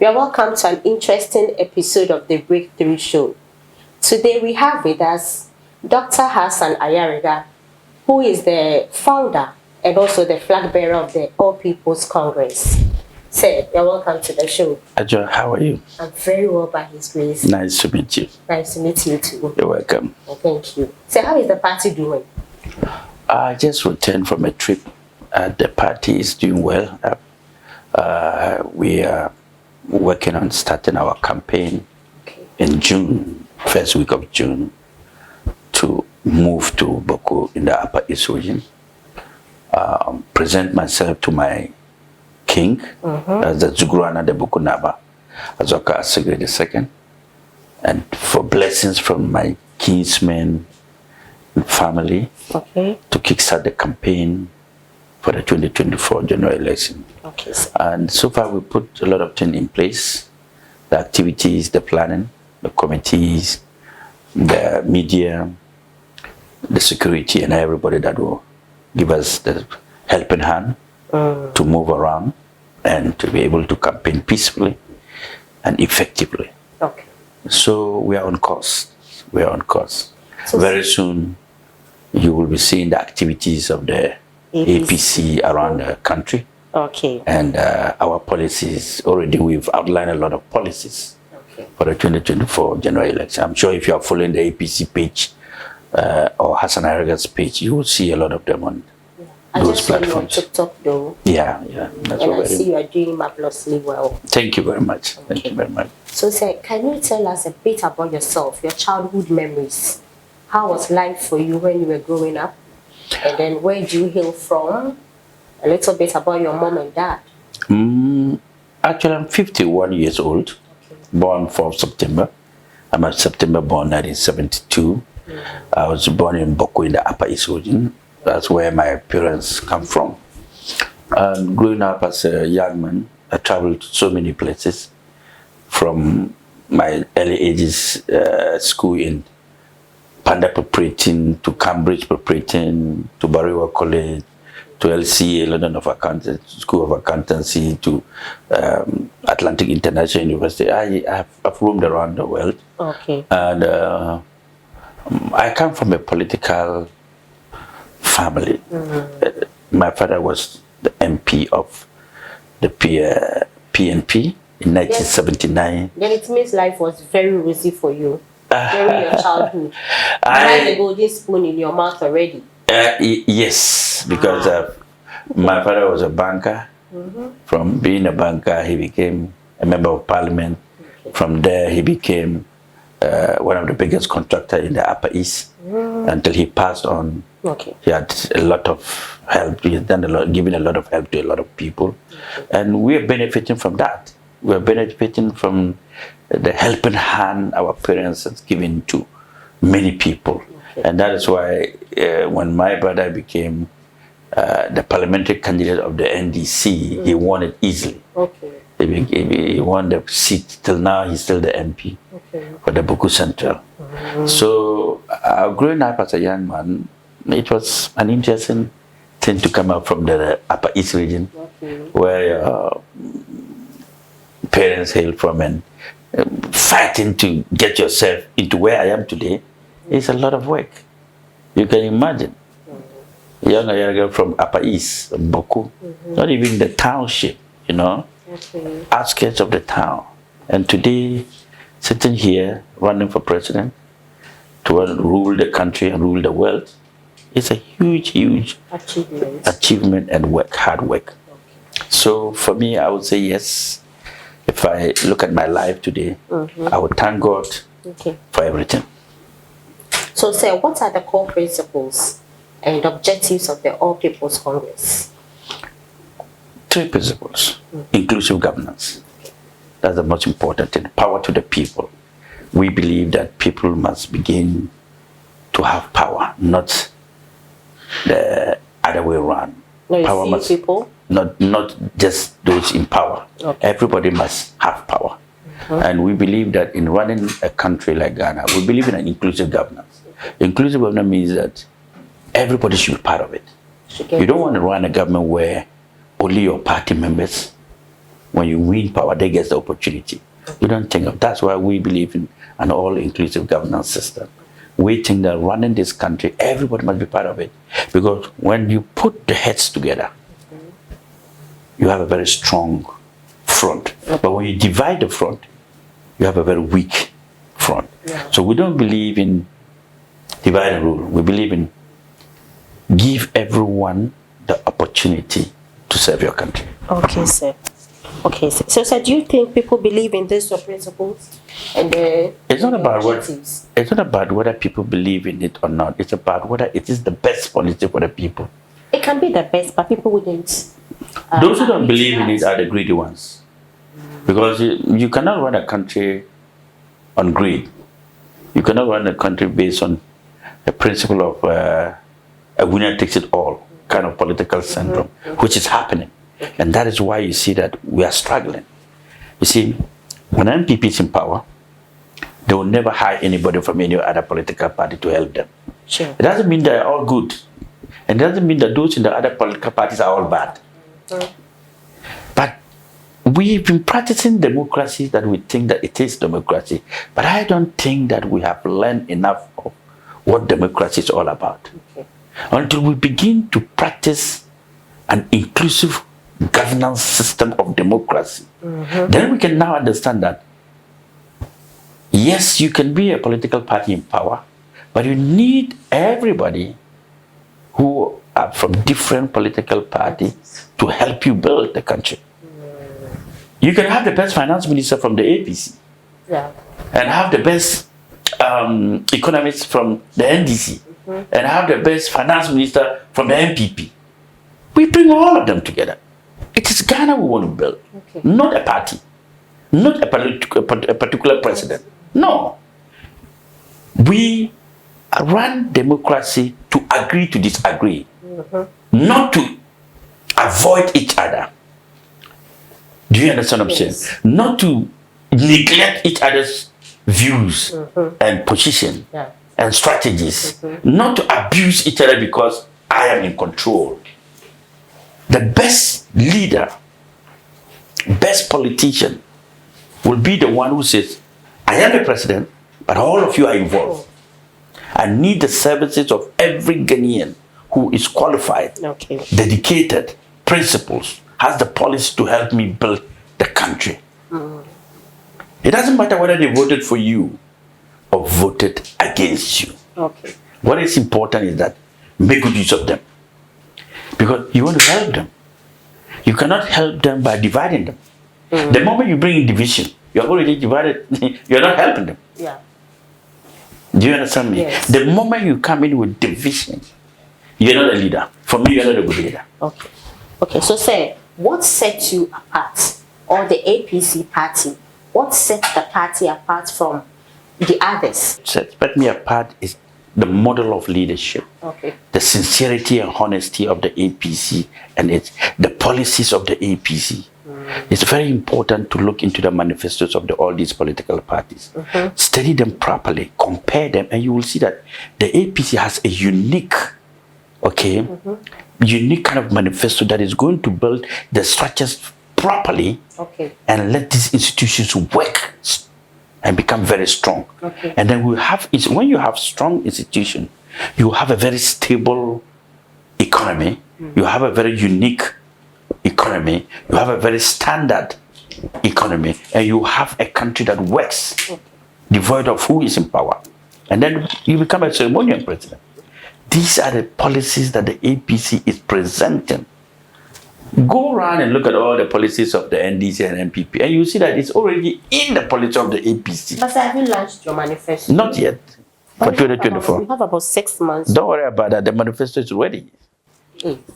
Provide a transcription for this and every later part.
You are welcome to an interesting episode of the Breakthrough Show. Today we have with us Dr. Hassan Ayariga, who is the founder and also the flag bearer of the All People's Congress. Sir, you're welcome to the show. Ajo, how are you? I'm very well by His grace. Nice to meet you. Nice to meet you too. You're welcome. Oh, thank you. So how is the party doing? I just returned from a trip. The party is doing well. We are working on starting our campaign in June, first week of June, to move to Boku in the Upper East region. Present myself to my king, as the Zugurana de Bukunaba, Azoka Asegre II, and for blessings from my kinsmen and family to kickstart the campaign for the 2024 general election. And so far we put a lot of things in place: the activities, the planning, the committees, the media, the security, and everybody that will give us the helping hand to move around and to be able to campaign peacefully and effectively. So we are on course. We are on course. So very soon you will be seeing the activities of the APC around the country. And our policies, already we've outlined a lot of policies for the 2024 general election. I'm sure if you are following the APC page or Hassan Ayariga's page, you will see a lot of them on those platforms. I just saw you on TikTok though. Yeah. That's and I see you are doing marvelously well. Thank you very much. Thank you very much. So, sir, can you tell us a bit about yourself, your childhood memories? How was life for you when you were growing up? And then where do you hail from? A little bit about your mom and dad. Actually, I'm 51 years old, born 4th September. I'm a September born 1972. I was born in Boku in the Upper East region. That's where my parents come from. And growing up as a young man, I traveled to so many places. From my early ages, school in Panda Preparating, to Cambridge Preparating, to Bariwa College, to LCA, London of Accountancy, School of Accountancy, to Atlantic International University. I've roamed around the world. And I come from a political family. My father was the MP of the PNP in 1979. Then it means life was very rosy for you during your childhood. You had the golden spoon in your mouth already. Yes, because my father was a banker. From being a banker, he became a member of parliament. From there, he became one of the biggest contractors in the Upper East until he passed on. He had a lot of help. He has done a lot, given a lot of help to a lot of people, and we are benefiting from that. We are benefiting from the helping hand our parents have given to many people. And that is why when my brother became the parliamentary candidate of the NDC, he won it easily. He won the seat. Till now, he's still the MP for the Boku Central. So growing up as a young man, it was an interesting thing to come up from the Upper East region, where parents hail from, and fighting to get yourself into where I am today is a lot of work. You can imagine. Young Ayariga from Upper East, Boku, not even the township, outskirts of the town. And today, sitting here, running for president, to rule the country and rule the world, is a huge achievement and hard work. So for me, I would say yes. If I look at my life today, I would thank God for everything. So, sir, what are the core principles and objectives of the All People's Congress? 3 principles. Inclusive governance. That's the most important thing. Power to the people. We believe that people must begin to have power, not the other way around. Power must, people? Not just those in power. Everybody must have power. And we believe that in running a country like Ghana, we believe in an inclusive governance. Inclusive governance means that everybody should be part of it. You don't want to run a government where only your party members when you win power, they get the opportunity. We don't think of that's why we believe in an all-inclusive governance system. We think that running this country, everybody must be part of it. Because when you put the heads together, you have a very strong front. But when you divide the front, you have a very weak front. Yeah. So we don't believe in divide and rule. We believe in give everyone the opportunity to serve your country. Okay, sir. Okay, sir. So, sir, do you think people believe in these principles and it's not about objectives? it's not about whether people believe in it or not. It's about whether it is the best policy for the people. It can be the best, but people wouldn't. Those who don't believe in it are the greedy ones. Because you cannot run a country on greed. You cannot run a country based on the principle of a winner takes it all kind of political syndrome, which is happening. And that is why you see that we are struggling. You see, when MPP is in power, they will never hire anybody from any other political party to help them. Sure. It doesn't mean they're all good. And it doesn't mean that those in the other political parties are all bad. But we've been practicing democracy that we think that it is democracy. But I don't think that we have learned enough of what democracy is all about. Okay. Until we begin to practice an inclusive governance system of democracy, then we can now understand that, yes, you can be a political party in power, but you need everybody who are from different political parties to help you build the country. You can have the best finance minister from the APC, Yeah. and have the best economists from the NDC, and have the best finance minister from the MPP. We bring all of them together. It is Ghana we want to build, not a party, not a particular president. No. We run democracy to agree to disagree, not to avoid each other. Do you understand what I'm saying? Not to neglect each other's views and position and strategies, not to abuse each other because I am in control. The best leader, best politician will be the one who says, I am the president, but all of you are involved. I need the services of every Ghanaian who is qualified, dedicated, principles, has the policy to help me build the country. It doesn't matter whether they voted for you or voted against you. What is important is that make good use of them. Because you want to help them. You cannot help them by dividing them. The moment you bring in division, you're already divided, you're not helping them. Yeah. Do you understand me? Yes. The moment you come in with division, you're not a leader. For me, you're not a good leader. Okay. Okay, so say, what sets you apart, or the APC party, what sets the party apart from the others? What sets me apart is the model of leadership, the sincerity and honesty of the APC, and the policies of the APC. It's very important to look into the manifestos of all these political parties, study them properly, compare them, and you will see that the APC has a unique, unique kind of manifesto that is going to build the structures properly and let these institutions work and become very strong. And then when you have strong institutions, you have a very stable economy, you have a very unique economy, you have a very standard economy, and you have a country that works, devoid of who is in power. And then you become a ceremonial president. These are the policies that the APC is presenting. Go around and look at all the policies of the NDC and MPP, and you see that it's already in the policy of the APC. But have you launched your manifesto? Not yet. For 2024. We have about 6 months. Don't worry about that. The manifesto is ready.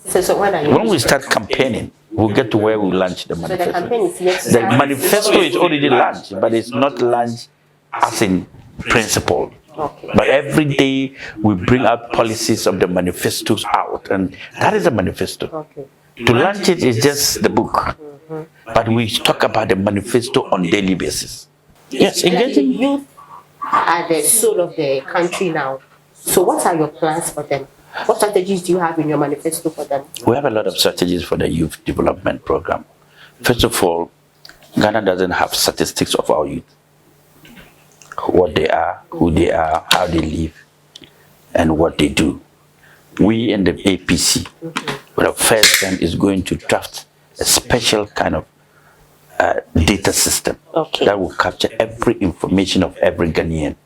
So when are you? When we start campaigning, we'll get to where we launch the manifesto. So the campaign is yet to The manifesto is already launched, but it's not launched as in principle. But every day we bring out policies of the manifestos out, and that is a manifesto. To launch it is just the book, but we talk about the manifesto on daily basis. Yes, engaging youth are the soul of the country now. So what are your plans for them? What strategies do you have in your manifesto for them? We have a lot of strategies for the youth development program. First of all, Ghana doesn't have statistics of our youth. What they are, who they are, how they live, and what they do. We in the APC, for the first time, is going to draft a special kind of data system that will capture every information of every Ghanaian,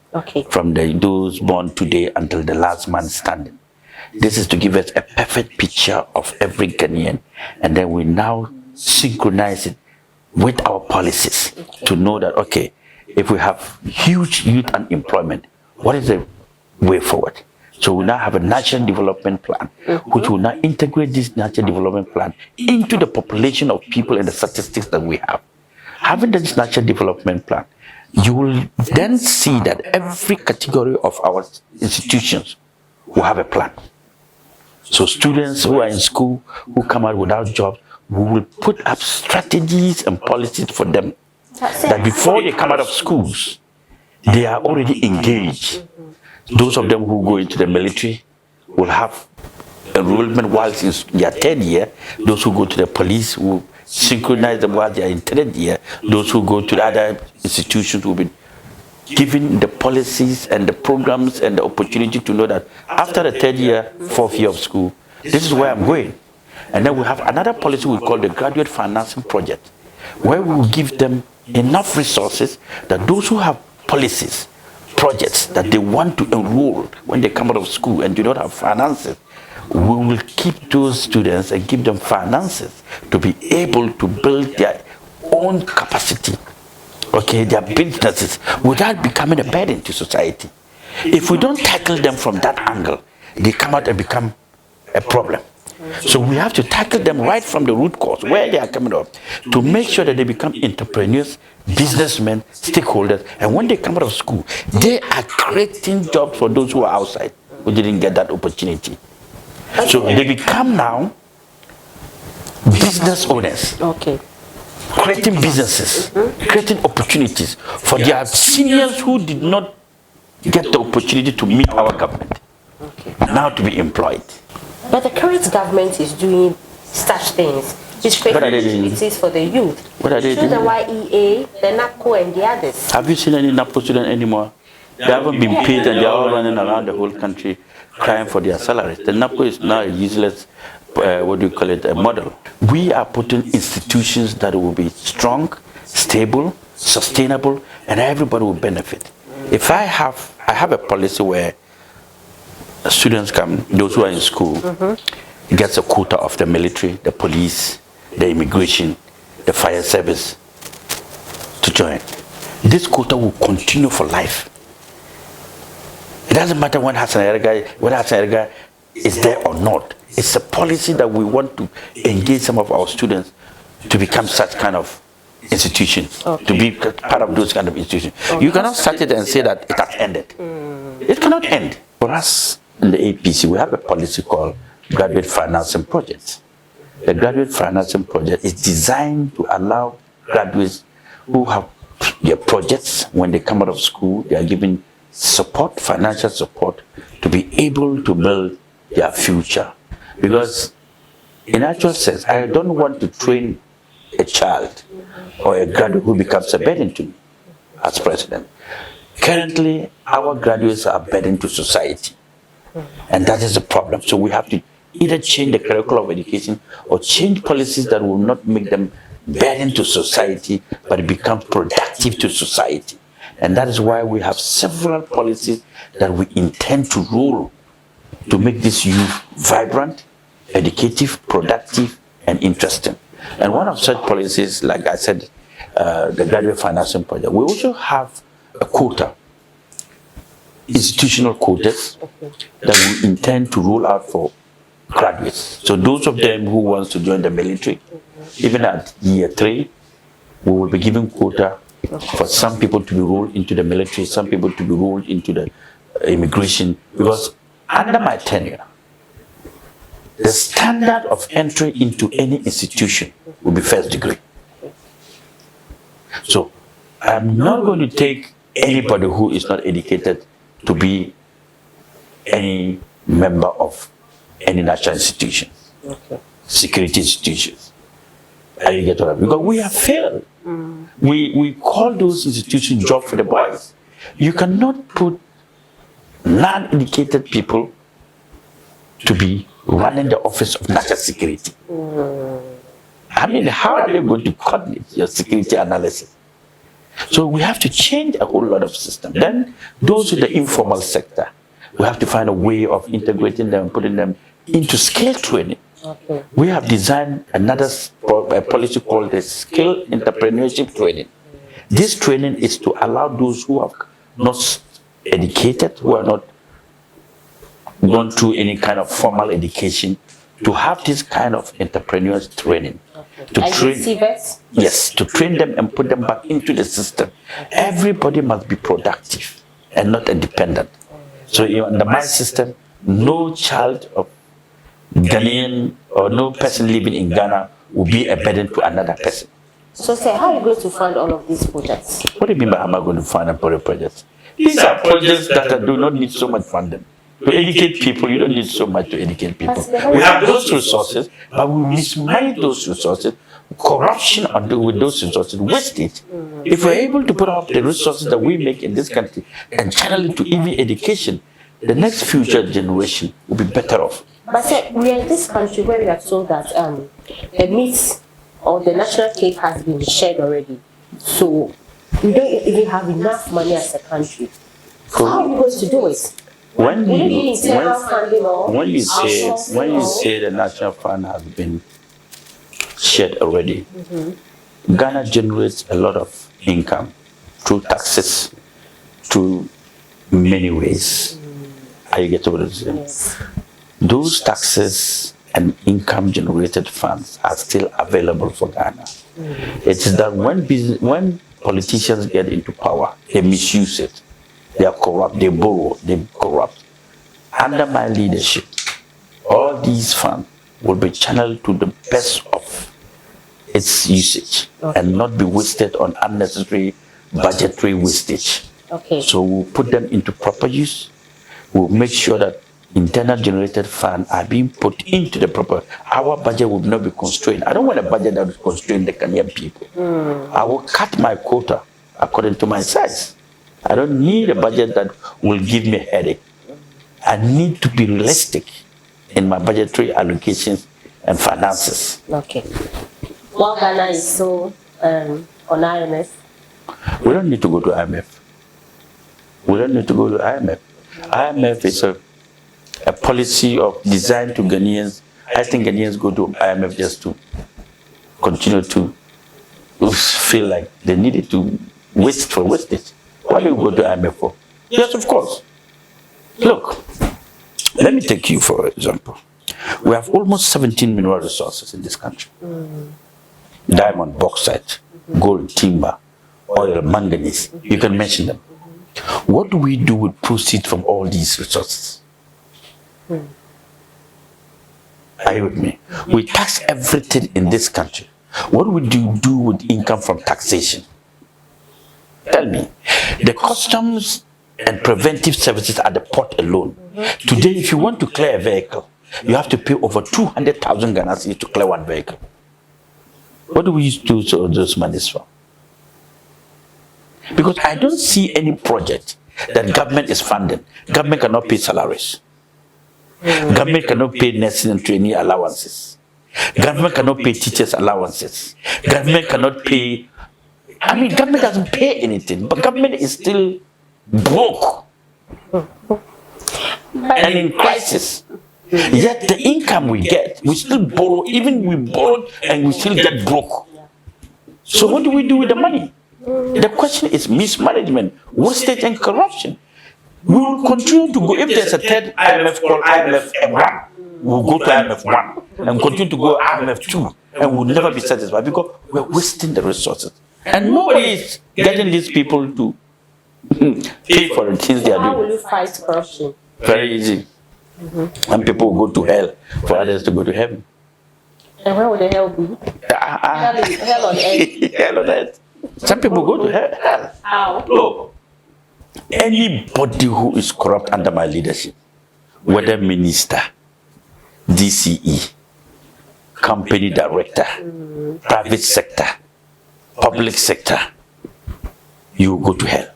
from those born today until the last man standing. This is to give us a perfect picture of every Ghanaian, and then we now synchronize it with our policies to know that, okay, if we have huge youth unemployment, what is the way forward? So we now have a national development plan, which will now integrate this national development plan into the population of people and the statistics that we have. Having this national development plan, you will then see that every category of our institutions will have a plan. So students who are in school, who come out without jobs, we will put up strategies and policies for them. That before they come out of schools, they are already engaged. Those of them who go into the military will have enrollment whilst in their third year. Those who go to the police will synchronize them while they are in third year. Those who go to the other institutions will be given the policies and the programs and the opportunity to know that after the third year, fourth year of school, this is where I'm going. And then we have another policy we call the Graduate Financing Project, where we will give them enough resources that those who have policies, projects that they want to enroll when they come out of school and do not have finances, we will keep those students and give them finances to be able to build their own capacity, their businesses, without becoming a burden to society. If we don't tackle them from that angle, they come out and become a problem. So we have to tackle them right from the root cause, where they are coming up, to make sure that they become entrepreneurs, businessmen, stakeholders, and when they come out of school, they are creating jobs for those who are outside, who didn't get that opportunity. So they become now business owners, creating businesses, creating opportunities for their seniors who did not get the opportunity to meet our government, now to be employed. But the current government is doing such things. It's creating opportunities for the youth. What are they doing? The YEA, the NAPCO, and the others. Have you seen any NAPCO students anymore? They haven't been paid and they're all running around the whole country crying for their salaries. The NAPCO is now a useless, a model. We are putting institutions that will be strong, stable, sustainable, and everybody will benefit. If I have a policy where students come, those who are in school, gets a quota of the military, the police, the immigration, the fire service to join. This quota will continue for life. It doesn't matter whether Hassan Ayariga is there or not. It's a policy that we want to engage some of our students to become such kind of institutions, to be part of those kind of institutions. You cannot start it and say that it has ended. It cannot end. For us in the APC, we have a policy called Graduate Financing Project. The Graduate Financing Project is designed to allow graduates who have their projects, when they come out of school, they are given support, financial support, to be able to build their future. Because in actual sense, I don't want to train a child or a graduate who becomes a burden to me as president. Currently, our graduates are a burden to society. And that is the problem. So we have to either change the curriculum of education or change policies that will not make them burden to society, but become productive to society. And that is why we have several policies that we intend to roll to make this youth vibrant, educative, productive, and interesting. And one of such policies, like I said, the Graduate Financing Project, we also have a quota, institutional quotas that we intend to roll out for graduates. So those of them who want to join the military, even at year 3, we will be giving quota for some people to be rolled into the military, some people to be rolled into the immigration, because under my tenure, the standard of entry into any institution will be first degree. So I'm not going to take anybody who is not educated to be any member of any national institution, security institutions. You get what I mean? Because we have failed. We call those institutions job for the boys. You cannot put non-educated people to be running the office of national security. I mean, how are they going to coordinate your security analysis? So we have to change a whole lot of systems. Then those in the informal sector, we have to find a way of integrating them, putting them into skill training. Okay. We have designed another policy called the skill entrepreneurship training. This training is to allow those who are not educated, who are not gone through any kind of formal education, to have this kind of entrepreneurs training. Okay. To train, yes, to train them and put them back into the system. Everybody must be productive and not independent. So under my system, no child of Ghanaian or no person living in Ghana will be a burden to another person. So, sir, how are you going to fund all of these projects? What do you mean by how am I going to fund and put projects? These are projects that do not need so much funding. To educate people, you don't need so much to educate people. We have those resources, but we mismanage those resources. Corruption with those resources, wastage. If we're able to put up the resources that we make in this country and channel it to even education, the next future generation will be better off. But sir, we are in this country where we are told that the meat or the national cake has been shared already. So we don't even have enough money as a country. So how are you going to do it? When you say the national fund has been shared already, Ghana generates a lot of income through taxes, through many ways. Are you getting what I'm saying? Yes. Those taxes and income generated funds are still available for Ghana. It's that when politicians get into power, they misuse it. They are corrupt, they borrow, they corrupt. Under my leadership, all these funds will be channeled to the best of its usage and not be wasted on unnecessary budgetary wastage. Okay. So we'll put them into proper use. We'll make sure that internal generated funds are being put into the proper. Our budget will not be constrained. I don't want a budget that will constrain the Ghanaian people. I will cut my quota according to my size. I don't need a budget that will give me a headache. I need to be realistic in my budgetary allocations and finances. Okay. While Ghana is so on IMF? We don't need to go to IMF. We don't need to go to IMF. IMF is a policy of design to Ghanaians. I think Ghanaians go to IMF just to continue to feel like they needed to waste for wastage. What do you go to IMF for? Yes, of course. Look, let me take you for example. We have almost 17 mineral resources in this country. Diamond, bauxite, gold, timber, oil, manganese. You can mention them. What do we do with proceeds from all these resources? Are you with me? We tax everything in this country. What would you do with income from taxation? Tell me. The customs and preventive services at the port alone. Today, if you want to clear a vehicle, you have to pay over 200,000 Ghana cedis to clear one vehicle. What do we use those monies for? Because I don't see any project that government is funding. Government cannot pay salaries. Government cannot pay nursing and trainee allowances. Government cannot pay teachers allowances. Government cannot pay... I mean, government doesn't pay anything, but government is still broke and in crisis. Yet the income we get, we still borrow, even we borrow and we still get broke. So what do we do with the money? The question is mismanagement, wastage and corruption. We will continue to go, if there's a third IMF called IMF 1, we'll go to IMF 1 and continue to go IMF 2 and we'll never be satisfied because we're wasting the resources. And nobody is getting these people to pay for the things they are doing. How will you fight corruption? Very easy. And people will go to hell for others to go to heaven. And where would the hell be? Hell on earth. Hell on earth. Some people go to hell. How? Look, anybody who is corrupt under my leadership, whether minister, DCE, company director, private sector, public sector, you will go to hell.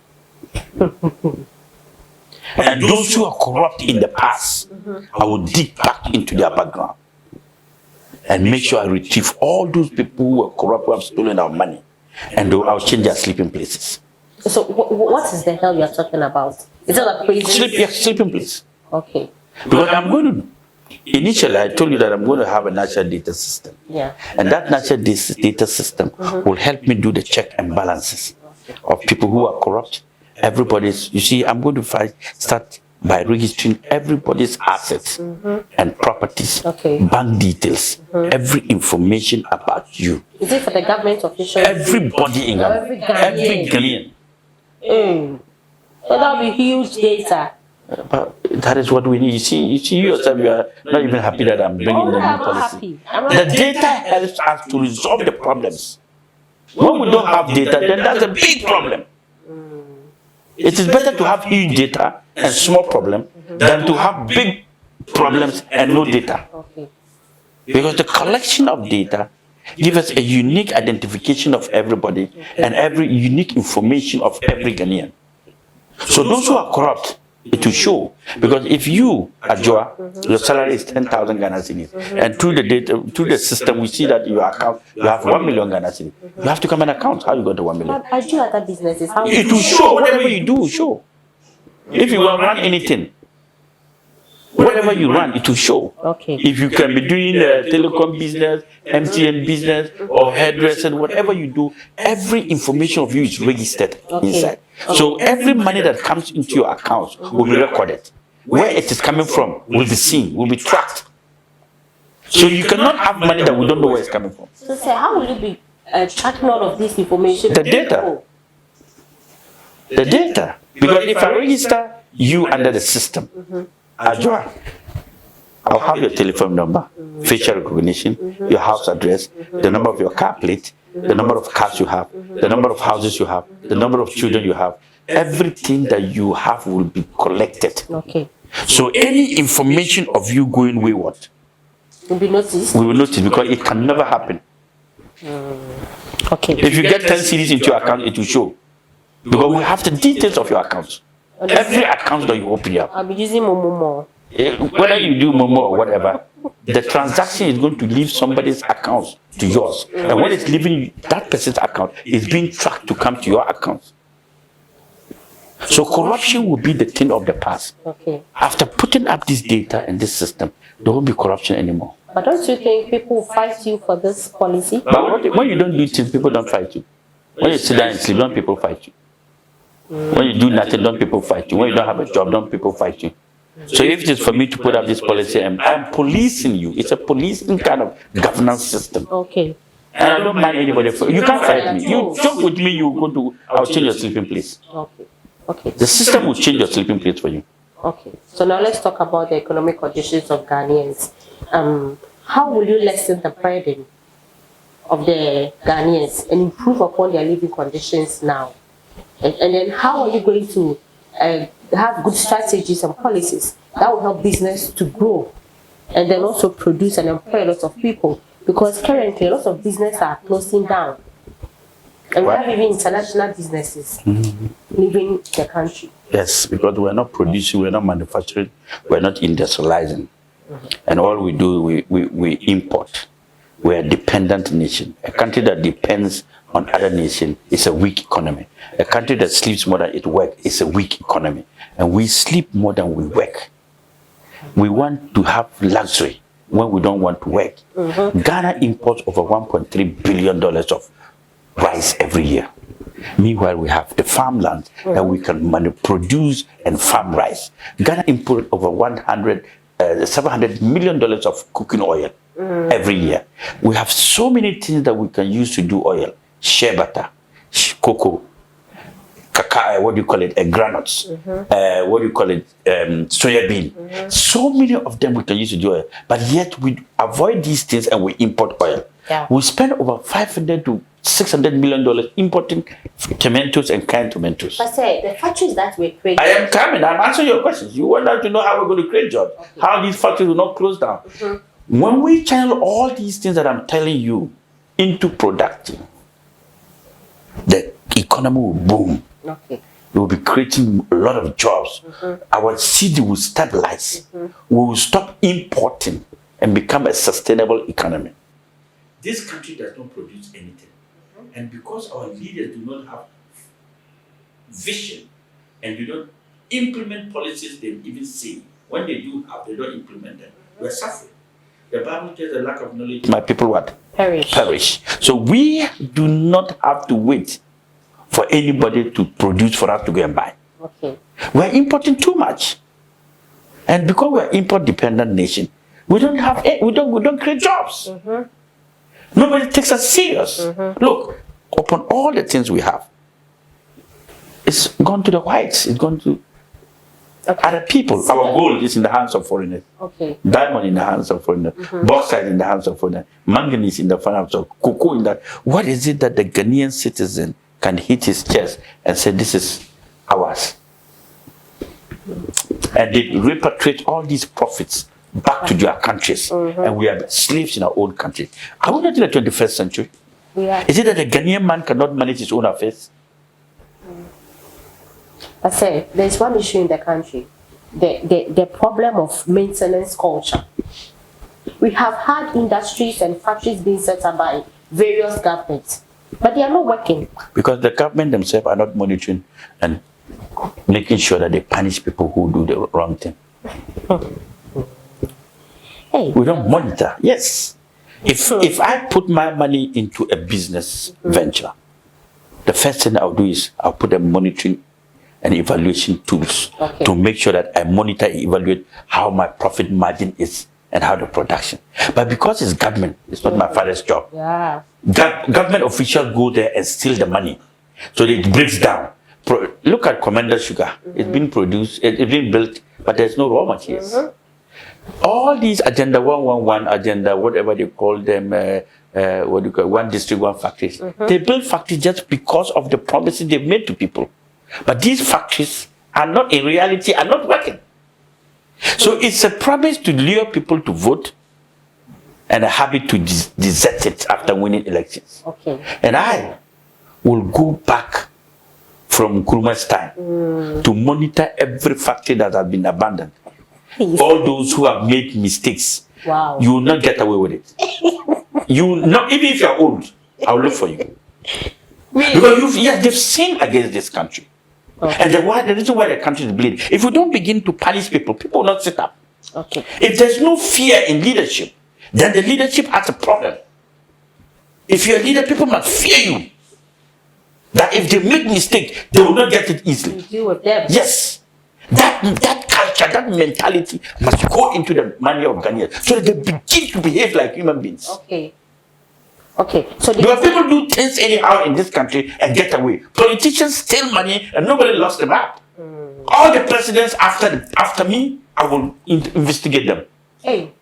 And those who are corrupt in the past, I will dig back into their background and make sure I retrieve all those people who are corrupt, who have stolen our money, and I'll change their sleeping places. So what is the hell you are talking about? Is it a prison? Sleeping place. Okay. Because I'm going to, initially I told you that I'm going to have a national data system. Yeah. And that national data system will help me do the check and balances of people who are corrupt. Everybody's, you see, I'm going to start by registering everybody's assets and properties, bank details, every information about you. Is it for the government officials? Everybody in Ghana. Every Ghanaian. So that will be huge data. But that is what we need. You see yourself, you are not even happy that I'm bringing the new policy. The data helps us to resolve the problems. When we don't have data, then that's a big problem. It is better to have huge data and small problem than to have big problems and no data. Because the collection of data gives us a unique identification of everybody and every unique information of every Ghanaian. So those who are corrupt, it will show. Because if you, Ajua, your salary is 10,000 Ghana cedis, and through the data, through the system, we see that your account, you have 1 million Ghana cedis. You have to come and account how you got the 1 million. But Ajua, other businesses, how it will show. Whatever you do will show. If you will run anything, whatever you run, it will show. If you can be doing telecom business, MTN business, or hairdressing, whatever you do, every information of you is registered inside. So every money that comes into your account will be recorded. Where it is coming from will be seen, will be tracked. So you cannot have money that we don't know where it's coming from. So say, how will you be tracking all of this information? The data. The data. Because if I register you under the system, Ajua, I'll have your telephone number, facial recognition, your house address, the number of your car plate, the number of cars you have, the number of houses you have, the number of children you have. Everything that you have will be collected. So any information of you going wayward will be noticed. We will notice, because it can never happen. If you get 10 CDs into your account, it will show. Because we have the details of your accounts. Every account that you open up. I'll be using Momo. Whether you do Momo or whatever, the transaction is going to leave somebody's account to yours. And when it's leaving that person's account, it's being tracked to come to your account. So corruption will be the thing of the past. After putting up this data and this system, there won't be corruption anymore. But don't you think people will fight you for this policy? But when you don't do things, people don't fight you. When you sit down and sleep, don't people fight you? When you do nothing, don't people fight you? When you don't have a job, don't people fight you? So if it is for me to put up this policy, I'm policing you. It's a policing kind of governance system. And I don't mind anybody. You can't fight me. You joke with me, you go to, I'll change your sleeping place. The system will change your sleeping place for you. So now let's talk about the economic conditions of Ghanaians. How will you lessen the burden of the Ghanaians and improve upon their living conditions now? And then how are you going to have good strategies and policies that will help business to grow and then also produce and employ a lot of people? Because currently a lot of businesses are closing down. And we have even international businesses leaving the country. Yes, because we're not producing, we're not manufacturing, we're not industrializing. And all we do, we import. We're a dependent nation. A country that depends on other nations is a weak economy. A country that sleeps more than it works is a weak economy. And we sleep more than we work. We want to have luxury when we don't want to work. Ghana imports over $1.3 billion of rice every year. Meanwhile, we have the farmland that we can produce and farm rice. Ghana imports over $700 million of cooking oil every year. We have so many things that we can use to do oil. Shea butter, cocoa, cacao, what do you call it, granules, what do you call it, soya bean. So many of them we can use to do oil. But yet we avoid these things and we import oil. We spend over $500 to $600 million importing tomatoes and canned tomatoes. But say, the factories that we create. I am coming. I'm answering your questions. You want to know how we're going to create jobs. How these factories will not close down. when we channel all these things that I'm telling you into production, the economy will boom. Okay. We will be creating a lot of jobs. Our city will stabilize. We will stop importing and become a sustainable economy. This country does not produce anything. And because our leaders do not have vision and do not implement policies they even say, when they do have, they don't implement them, we're suffering. The Bible tells the lack of knowledge, my people what? Perish. So we do not have to wait for anybody to produce for us to go and buy. Okay. We're importing too much. And because we're import-dependent nation, we don't create jobs. Nobody takes us serious. Look, upon all the things we have, it's gone to the whites, it's gone to other people. So our gold is in the hands of foreigners. Okay. Diamond in the hands of foreigners. Bauxite in the hands of foreigners. Manganese in the hands of cocoa in that. What is it that the Ghanaian citizen can hit his chest and say, this is ours? And they repatriate all these profits back to their countries. And we are slaves in our own country. Are we not in the 21st century? Yeah. Is it that the Ghanaian man cannot manage his own affairs? I say there's one issue in the country, the problem of maintenance culture. We have had industries and factories being set up by various governments, but they are not working. Because the government themselves are not monitoring and making sure that they punish people who do the wrong thing. Hey. We don't monitor. Yes. If I put my money into a business venture, the first thing I'll do is I'll put a monitoring and evaluation tools to make sure that I monitor and evaluate how my profit margin is and how the production. But because it's government, it's not my father's job. Yeah. Government officials go there and steal the money. So it breaks down. Look at Commander Sugar. It's been produced, it's been built, but there's no raw materials. All these Agenda 111, Agenda, whatever they call them, what do you call, one district, one factories. They build factories just because of the promises they've made to people. But these factories are not, in reality, are not working. So it's a promise to lure people to vote and a habit to desert it after winning elections. Okay. And I will go back from Nkrumah's time to monitor every factory that has been abandoned. All those who have made mistakes, you will not get away with it. You will not, even if you're old, I'll look for you. Really? Because they've sinned against this country. And the reason why the country is bleeding, if we don't begin to punish people, people will not sit up. Okay. If there's no fear in leadership, then the leadership has a problem. If you're a leader, people must fear you. That if they make mistake, they will not get it easily. Deal with them. Yes. That culture, that mentality must go into the mind of Ghanaians so that they begin to behave like human beings. Okay. Okay. So because people do things anyhow in this country and get away. Politicians steal money and nobody lost them up. All the presidents after me, I will investigate them. Hey.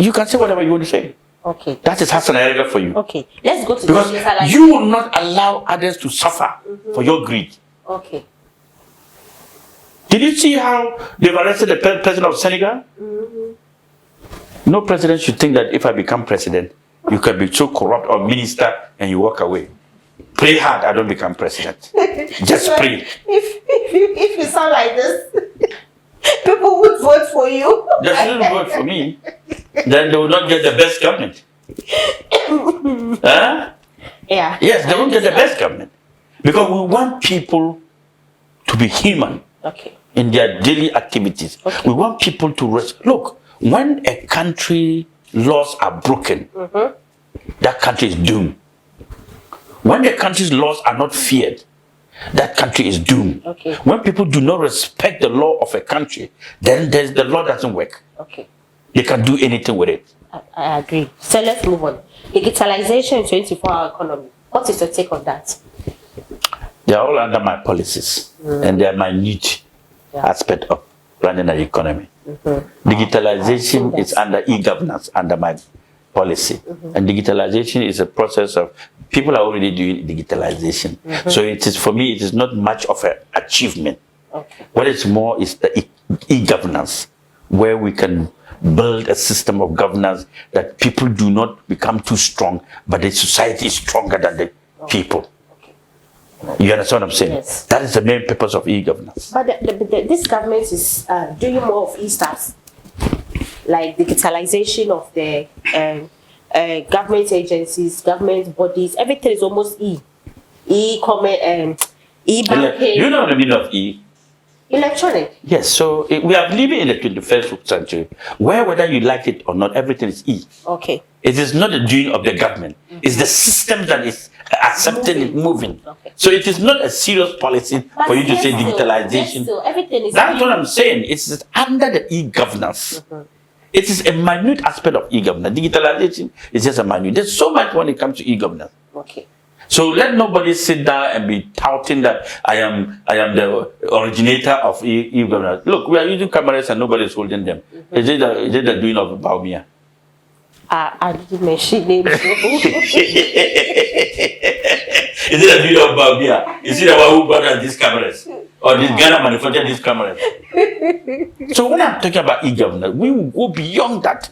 You can say whatever you want to say. Okay. That is Hassan Ayariga for you. Okay. Let's go to because you will not allow others to suffer for your greed. Okay. Did you see how they've arrested the president of Senegal? No president should think that if I become president, you can be so corrupt or minister and you walk away. Pray hard, I don't become president. Just pray. If you sound like this, people would vote for you. They shouldn't vote for me. Then they will not get the best government. Huh? Yeah. Yes, they won't get the best government. Because we want people to be human in their daily activities. We want people to rest. Look, when a country laws are broken, that country is doomed. When the country's laws are not feared, that country is doomed. Okay. When people do not respect the law of a country, then the law doesn't work. Okay. They can do anything with it. I agree. So let's move on. Digitalization in 24-hour economy. What is your take on that? They are all under my policies, and they are my niche aspect of running an economy. Digitalization is under e-governance, under my policy. And digitalization is a process of people are already doing digitalization. So it is, for me, it is not much of an achievement. What is more is the e-governance, where we can build a system of governance that people do not become too strong, but the society is stronger than the people. You understand what I'm saying? Yes. That is the main purpose of e-governance. But this government is doing more of e-stars, like digitalization of the government agencies, government bodies. Everything is almost e-commerce, e-banking. You know the meaning of e? Electronic. Yes, so we are living in the 21st century where, whether you like it or not, everything is e. Okay. It is not the doing of the government. It's the system that is accepting it, moving. Okay. So it is not a serious policy for you to say digitalization. So everything is. That's what I'm saying. It's under the e-governance. It is a minute aspect of e-governance. Digitalization is just a minute. There's so much when it comes to e-governance. Okay. So let nobody sit down and be touting that I am the originator of e-governance. Look, we are using cameras and nobody is holding them. Is it the doing of Baumia? I didn't mention names. Is it the doing of Baumia? Is it the one who brought us these cameras? Or this Ghana manufactured these cameras? So when I'm talking about e-governance, we will go beyond that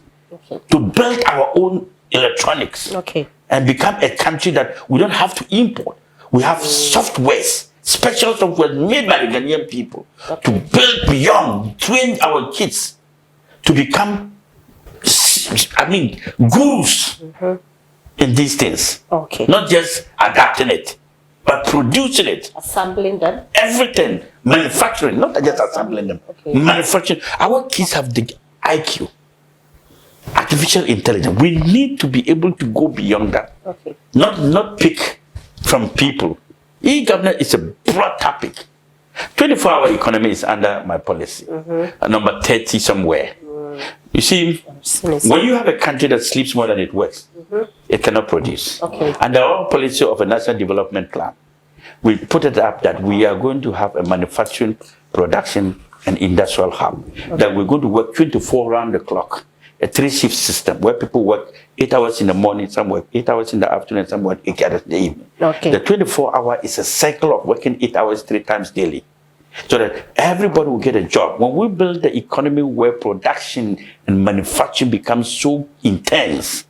to build our own electronics. Okay. And become a country that we don't have to import. We have softwares, special software made by the Ghanaian people to build beyond, train our kids to become, gurus in these things. Okay. Not just adapting it, but producing it. Assembling them. Everything. Manufacturing, not just assembling them. Okay. Manufacturing. Our kids have the IQ. Artificial intelligence. We need to be able to go beyond that. Okay. Not pick from people. E-governance is a broad topic. 24-hour economy is under my policy. Number 30 somewhere. You see, when you have a country that sleeps more than it works, it cannot produce. Okay. Under our policy of a national development plan, we put it up that we are going to have a manufacturing, production, and industrial hub. That we're going to work 24 round the clock. A 3-shift system where people work 8 hours in the morning, some work 8 hours in the afternoon, some work 8 hours in the evening. Okay. The 24-hour is a cycle of working 8 hours 3 times daily, so that everybody will get a job. When we build the economy where production and manufacturing becomes so intense,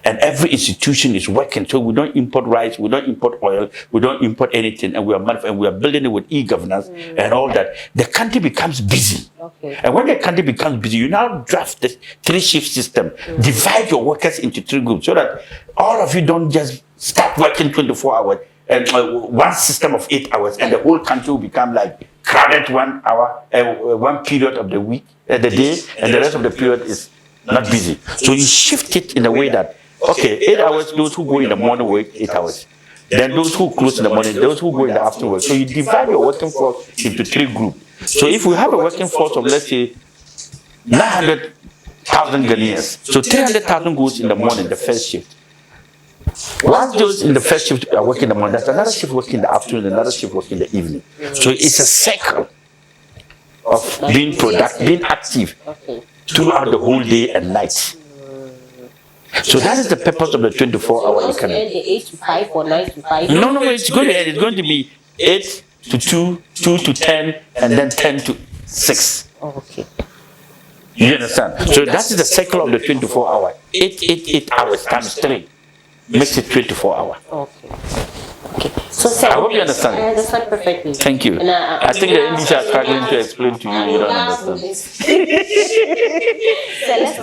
and every institution is working, so we don't import rice, we don't import oil, we don't import anything, and we are building it with e-governance and all that, the country becomes busy. Okay. And when the country becomes busy, you now draft the 3-shift system, divide your workers into 3 groups, so that all of you don't just start working 24 hours and one system of 8 hours, and the whole country will become like crowded 1 hour, one period of the week, the day, and the rest of the period is not busy. So you shift it in a way that, okay, 8 hours, those who go in the morning work 8 hours. Then those who close in the morning, those who go in the afternoon work. So you divide your working force into 3 groups. So if we have a working force of, let's say, 900,000 Ghanaians, so 300,000 goes in the morning, the first shift. Once those in the first shift are working in the morning, there's another shift working in the afternoon, another shift working in the evening. So it's a cycle of being productive, being active throughout the whole day and night. So that is the purpose of the 24-hour economy. The 8 to 5 or 9 to 5? No, it's going to end. It's going to be 8 to 2, 2 to 10, and then 10 to 6. Oh, okay. You understand? So that is the cycle of the 24-hour. 8 hours times 3 makes it 24 hours. Okay. Okay. So, sir, I hope you understand. I understand perfectly. Thank you. And, I think the English are struggling to explain to you. You don't understand.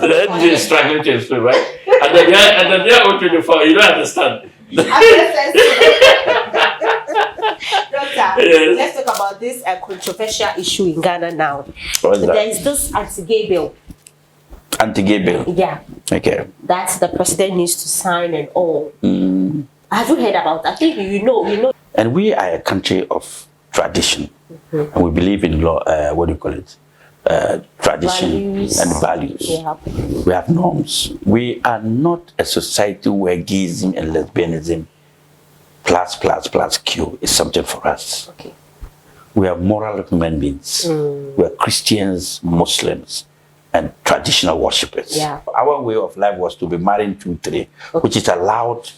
The English is struggling to explain, right? And then they are 24. You don't understand. Doctor, Yes. let's talk about this controversial issue in Ghana now. What is that? There is this anti-gay bill. Anti-gay bill. Yeah. Okay. That the president needs to sign and all. Have you heard about that? I think you know. And we are a country of tradition. And we believe in law, tradition Values. and values. Yeah. We have norms. We are not a society where gayism and lesbianism plus Q is subject for us. Okay. We are moral human beings. We are Christians, Muslims, and traditional worshippers. Yeah. Our way of life was to be married 2, 3, which is allowed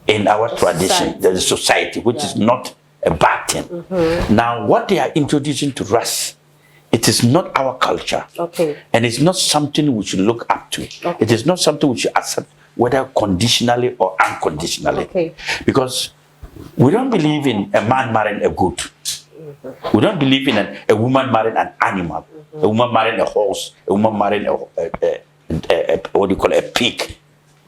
in our tradition, the society, which is not a bad thing. Now, what they are introducing to us It is not our culture. Okay. And it's not something we should look up to. Okay. It is not something we should accept, whether conditionally or unconditionally. Okay. Because we don't believe in a man marrying a goat. We don't believe in a woman marrying an animal, a woman marrying a horse, a woman marrying what do you call it, a pig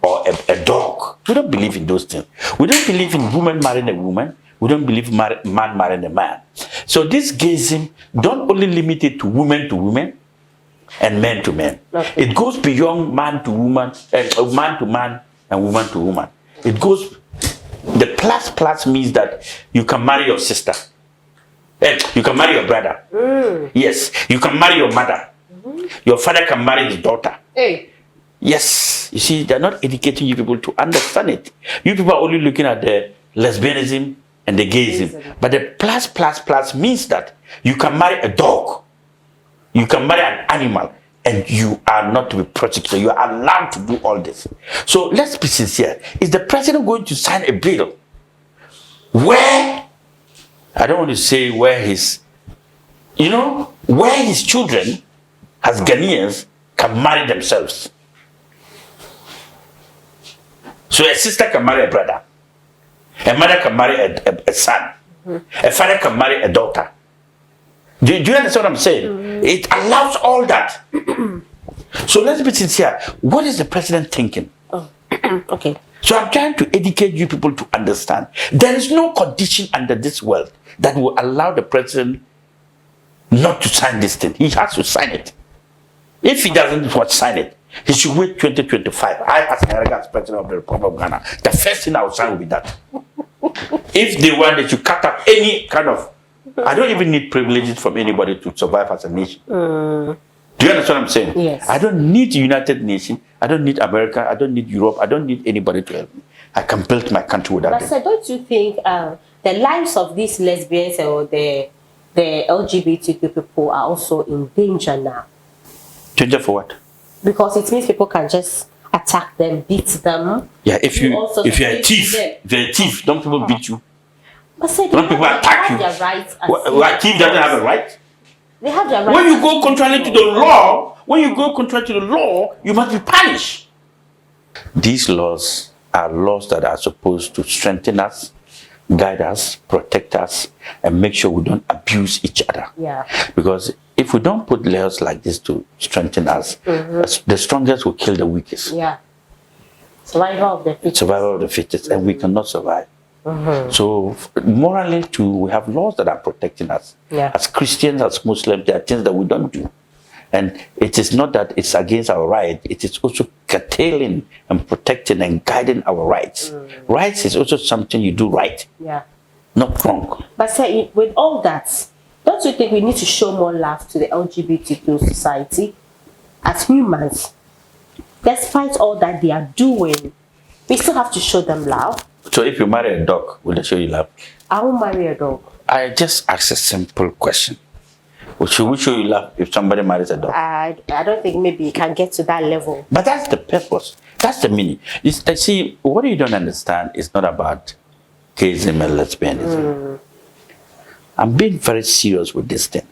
or a dog. We don't believe in those things. We don't believe in woman marrying a woman. We don't believe man marrying a man. So this gayism don't only limit it to women and men to men. Okay. It goes beyond man to woman, man to man and woman to woman. It goes, the plus means that you can marry your sister. You can marry your brother. Yes. You can marry your mother. Your father can marry his daughter. Hey. Yes. You see, they're not educating you people to understand it. You people are only looking at the lesbianism and the gayism. But the plus means that you can marry a dog. You can marry an animal. And you are not to be prosecuted. You are allowed to do all this. So let's be sincere. Is the president going to sign a bill where, I don't want to say where his, where his children, as Ghanaians, can marry themselves? So a sister can marry a brother. A mother can marry a son. A father can marry a daughter. Do you understand what I'm saying? It allows all that. So let's be sincere. What is the president thinking? Oh, okay. So I'm trying to educate you people to understand. There is no condition under this world that will allow the president not to sign this thing. He has to sign it. If he doesn't want to sign it, he should wait 2025. I, as Ayariga, as president of the Republic of Ghana, the first thing I will sign will be that. If they want, they should cut up any kind of. I don't even need privileges from anybody to survive as a nation. Do you understand what I'm saying? Yes. I don't need the United Nations. I don't need America. I don't need Europe. I don't need anybody to help me. I can build my country without them. But sir, don't you think the lives of these lesbians or the LGBTQ people are also in danger now? Danger for what? Because it means people can just attack them, beat them. Yeah, if you're a thief, don't people beat you? But sir, don't people attack you? Their rights. A thief doesn't have a right. They have their rights. When you go contrary to the law, you must be punished. These laws are laws that are supposed to strengthen us, guide us, protect us, and make sure we don't abuse each other. Yeah. Because if we don't put laws like this to strengthen us, the strongest will kill the weakest. Yeah. Survival of the fittest. Survival of the fittest, and we cannot survive. So morally too, we have laws that are protecting us. Yeah. As Christians, as Muslims, there are things that we don't do. And it is not that it's against our right, it is also curtailing and protecting and guiding our rights. Rights is also something you do right. Yeah. Not wrong. But sir, with all that, don't you think we need to show more love to the LGBTQ society as humans? Despite all that they are doing, we still have to show them love. So if you marry a dog, will they show you love? I won't marry a dog. I just asked a simple question. Should we show you love if somebody marries a dog? I don't think maybe you can get to that level. But that's the purpose. That's the meaning. See, what you don't understand is not about gayism and lesbianism. I'm being very serious with this thing.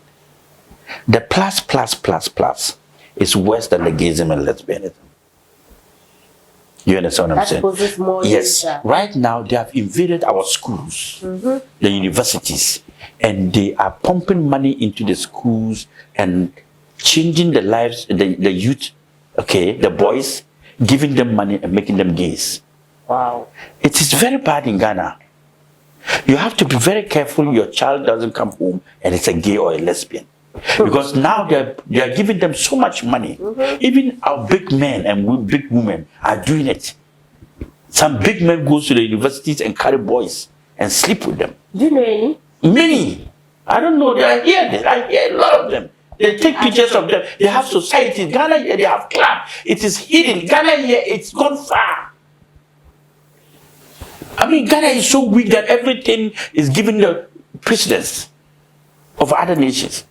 The plus is worse than the gayism and lesbianism. You understand what I'm saying? Poses more yes. danger. Right now, they have invaded our schools, the universities, and they are pumping money into the schools and changing the lives, the youth, the boys, giving them money and making them gays. Wow. It is very bad in Ghana. You have to be very careful your child doesn't come home and it's a gay or a lesbian. Because now they are giving them so much money. Even our big men and big women are doing it. Some big men go to the universities and carry boys and sleep with them. Do you know any? Many. I don't know. I hear a lot of them. They take pictures of them. They have societies. Ghana here, they have clubs. It is hidden. Ghana here, it's gone far. I mean, Ghana is so weak that everything is given the precedence of other nations.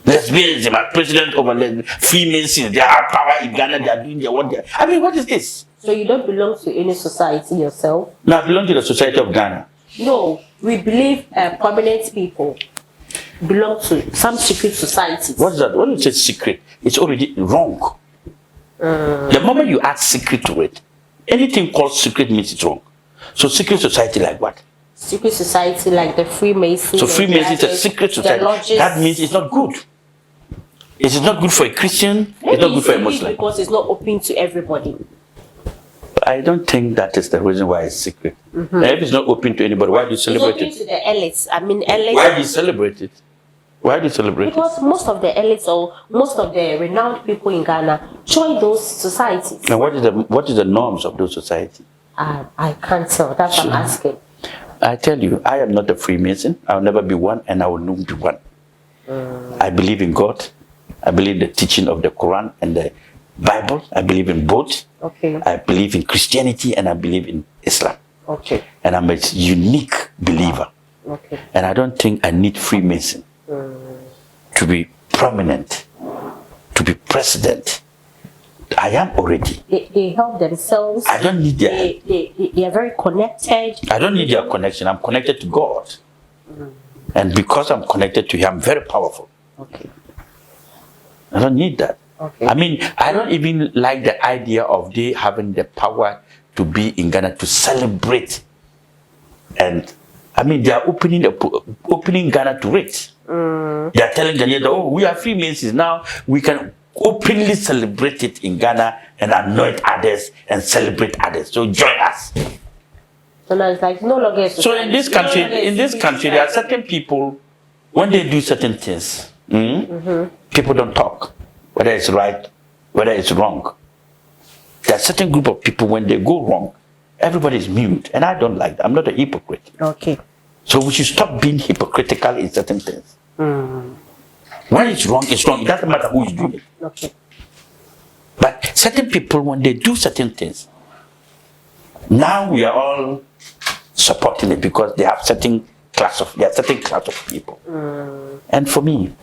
Lesbianism are president over Freemasons. They have power in Ghana. They are doing their what. I mean, what is this? So you don't belong to any society yourself? No, I belong to the Society of Ghana. No, we believe prominent people. belong to some secret societies. What's that? When you say secret, it's already wrong. The moment you add secret to it, anything called secret means it's wrong. So secret society like what? Secret society like the Freemasons. So Freemasons is a secret society. That means it's not good. It is not good for a Christian. It's not good for a Muslim. Because it's not open to everybody. I don't think that is the reason why it's secret. If it's not open to anybody, why do you celebrate it? It's open to the elites. I mean, elites. Why do you celebrate it? Why do you celebrate it? Because most of the elites or most of the renowned people in Ghana join those societies. And what is the norms of those societies? I can't tell. That's what I'm asking. I tell you, I am not a Freemason. I'll never be one, and I will not be one. I believe in God. I believe the teaching of the Quran and the Bible. I believe in both. Okay. I believe in Christianity and I believe in Islam. Okay. And I'm a unique believer. Okay. And I don't think I need Freemason to be prominent, to be president. I am already. They help themselves. I don't need their... They are very connected. I don't need their connection. I'm connected to God. And because I'm connected to Him, I'm very powerful. Okay. I don't need that. Okay. I mean, I don't even like the idea of they having the power to be in Ghana to celebrate. And I mean, they are opening Ghana to it. They are telling Ghanaians, oh, we are Freemasons now. We can openly celebrate it in Ghana and anoint others and celebrate others. So join us. So now it's like no longer. So in this country, there are certain people when they do certain things, people don't talk, whether it's right, whether it's wrong. There are certain group of people when they go wrong, everybody is mute, and I don't like that. I'm not a hypocrite. Okay. So we should stop being hypocritical in certain things. When it's wrong, it's wrong. It doesn't matter who is doing it. Okay. But certain people, when they do certain things, now we are all supporting it because they have certain class of people. And for me,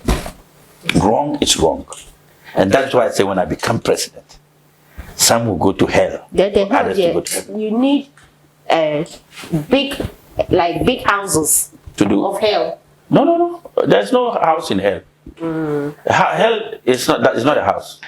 wrong is wrong. And that's why I say when I become president, some will go to hell. Others will go to heaven. You need big houses To do of hell. No. There's no house in hell. Hell is not a house.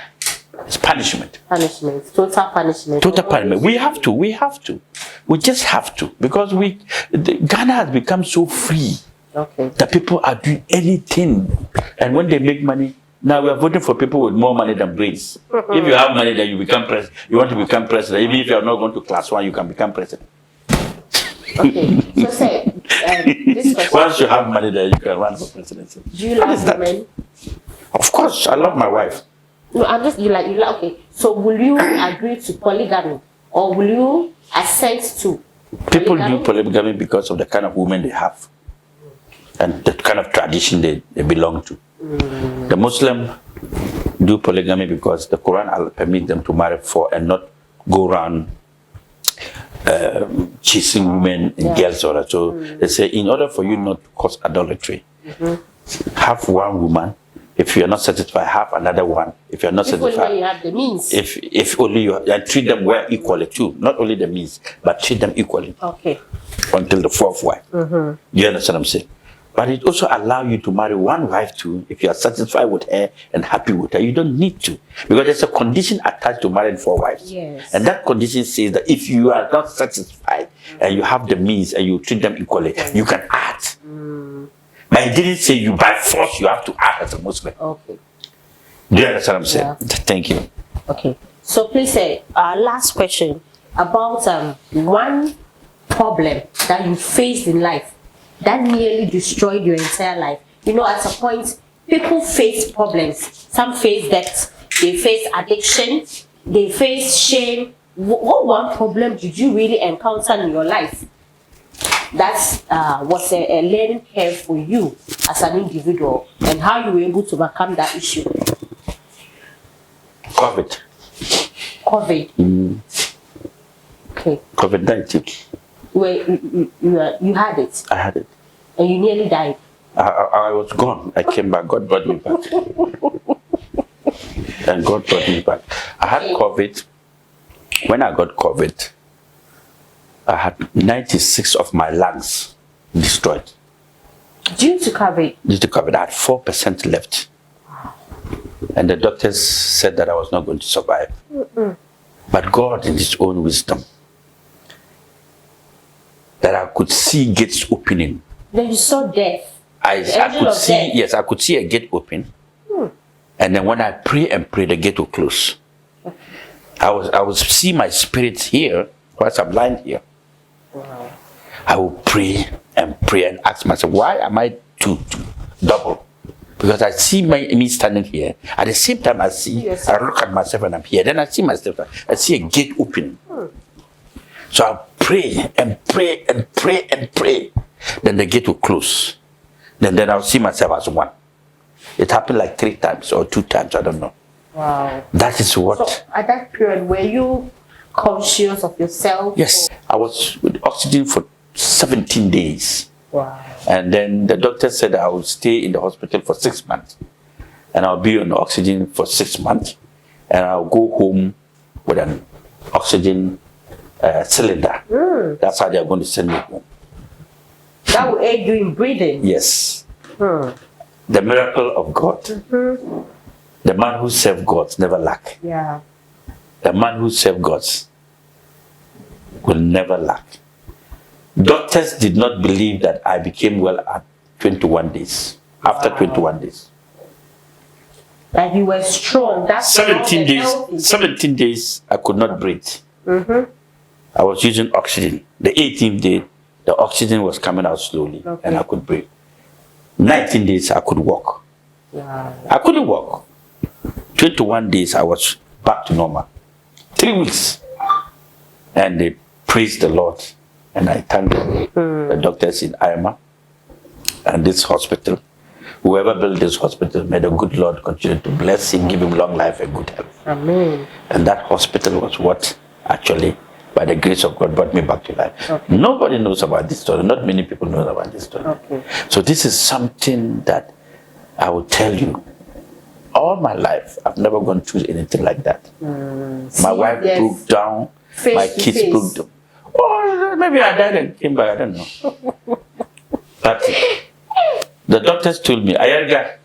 It's punishment. Punishment. Total punishment. Total punishment. We have to. We just have to. Because Ghana has become so free. Okay. That people are doing anything. And when they make money, now we are voting for people with more money than brains. If you have money, then you become president. You want to become president. Even if you are not going to class 1, you can become president. Okay. So say, this question. Once you have money, then you can run for presidency. Do you love women? Of course, I love my wife. No, I'm just, you like, okay. So will you agree to polygamy? Or will you assent to People do polygamy because of the kind of women they have. And the kind of tradition they belong to. The Muslim do polygamy because the Quran permits them to marry 4 and not go around chasing women and girls. Or so they say, in order for you not to cause idolatry, have one woman. If you are not satisfied, have another one. If you are not satisfied, only you have the means. If only you and treat them well equally too. Not only the means, but treat them equally. Okay. Until the 4th wife. You understand what I'm saying? But it also allows you to marry one wife too. If you are satisfied with her and happy with her, you don't need to. Because there's a condition attached to marrying 4 wives. Yes. And that condition says that if you are not satisfied and you have the means and you treat them equally, you can add. But it didn't say you by force you have to add as a Muslim. Okay. Do you understand what I'm saying? Yeah. Thank you. Okay. So please say, last question about one problem that you faced in life that nearly destroyed your entire life. You know, at a point, people face problems. Some face debt, they face addiction, they face shame. What one problem did you really encounter in your life that was a learning curve for you as an individual, and how you were able to overcome that issue? COVID. Okay. COVID-19. You had it. I had it. And you nearly died. I was gone. I came back. God brought me back. And God brought me back. I had COVID. When I got COVID, I had 96 of my lungs destroyed. Due to COVID? Due to COVID, I had 4% left. And the doctors said that I was not going to survive. But God, in His own wisdom, that I could see gates opening. Then you saw death. I could see, death. Yes, I could see a gate open. And then when I pray and pray, the gate will close. I was see my spirit here, whilst I'm lying here. Wow. I will pray and ask myself, why am I double? Because I see me standing here. At the same time, I look at myself and I'm here. Then I see myself, I see a gate open. So I'll pray and pray and pray and pray. Then the gate will close. Then I'll see myself as one. It happened like 3 times or 2 times, I don't know. Wow. That is what. So at that period, were you conscious of yourself? Yes. I was with oxygen for 17 days. Wow. And then the doctor said I would stay in the hospital for 6 months. And I'll be on oxygen for 6 months. And I'll go home with an oxygen cylinder. That's how they're going to send me home. That will aid you in breathing? Yes. The miracle of God. The man who serves God never lack. Yeah. The man who serves God will never lack. Doctors did not believe that I became well at 21 days. After 21 days. Like you were strong. That's 17 days. 17 days I could not breathe. I was using oxygen. The 18th day, the oxygen was coming out slowly, and I could breathe. 19 days I could walk. Wow. I couldn't walk. 21 days I was back to normal. 3 weeks. And they praised the Lord. And I thank the doctors in Ayama and this hospital. Whoever built this hospital, may the good Lord continue to bless him, give him long life and good health. Amen. And that hospital was what actually, by the grace of God, brought me back to life. Nobody knows about this story. Not many people know about this story. So this is something that I will tell you. All my life, I've never gone through anything like that. My wife broke down. My kids broke down. Oh, maybe I died and came back. I don't know. But the doctors told me, Ayariga,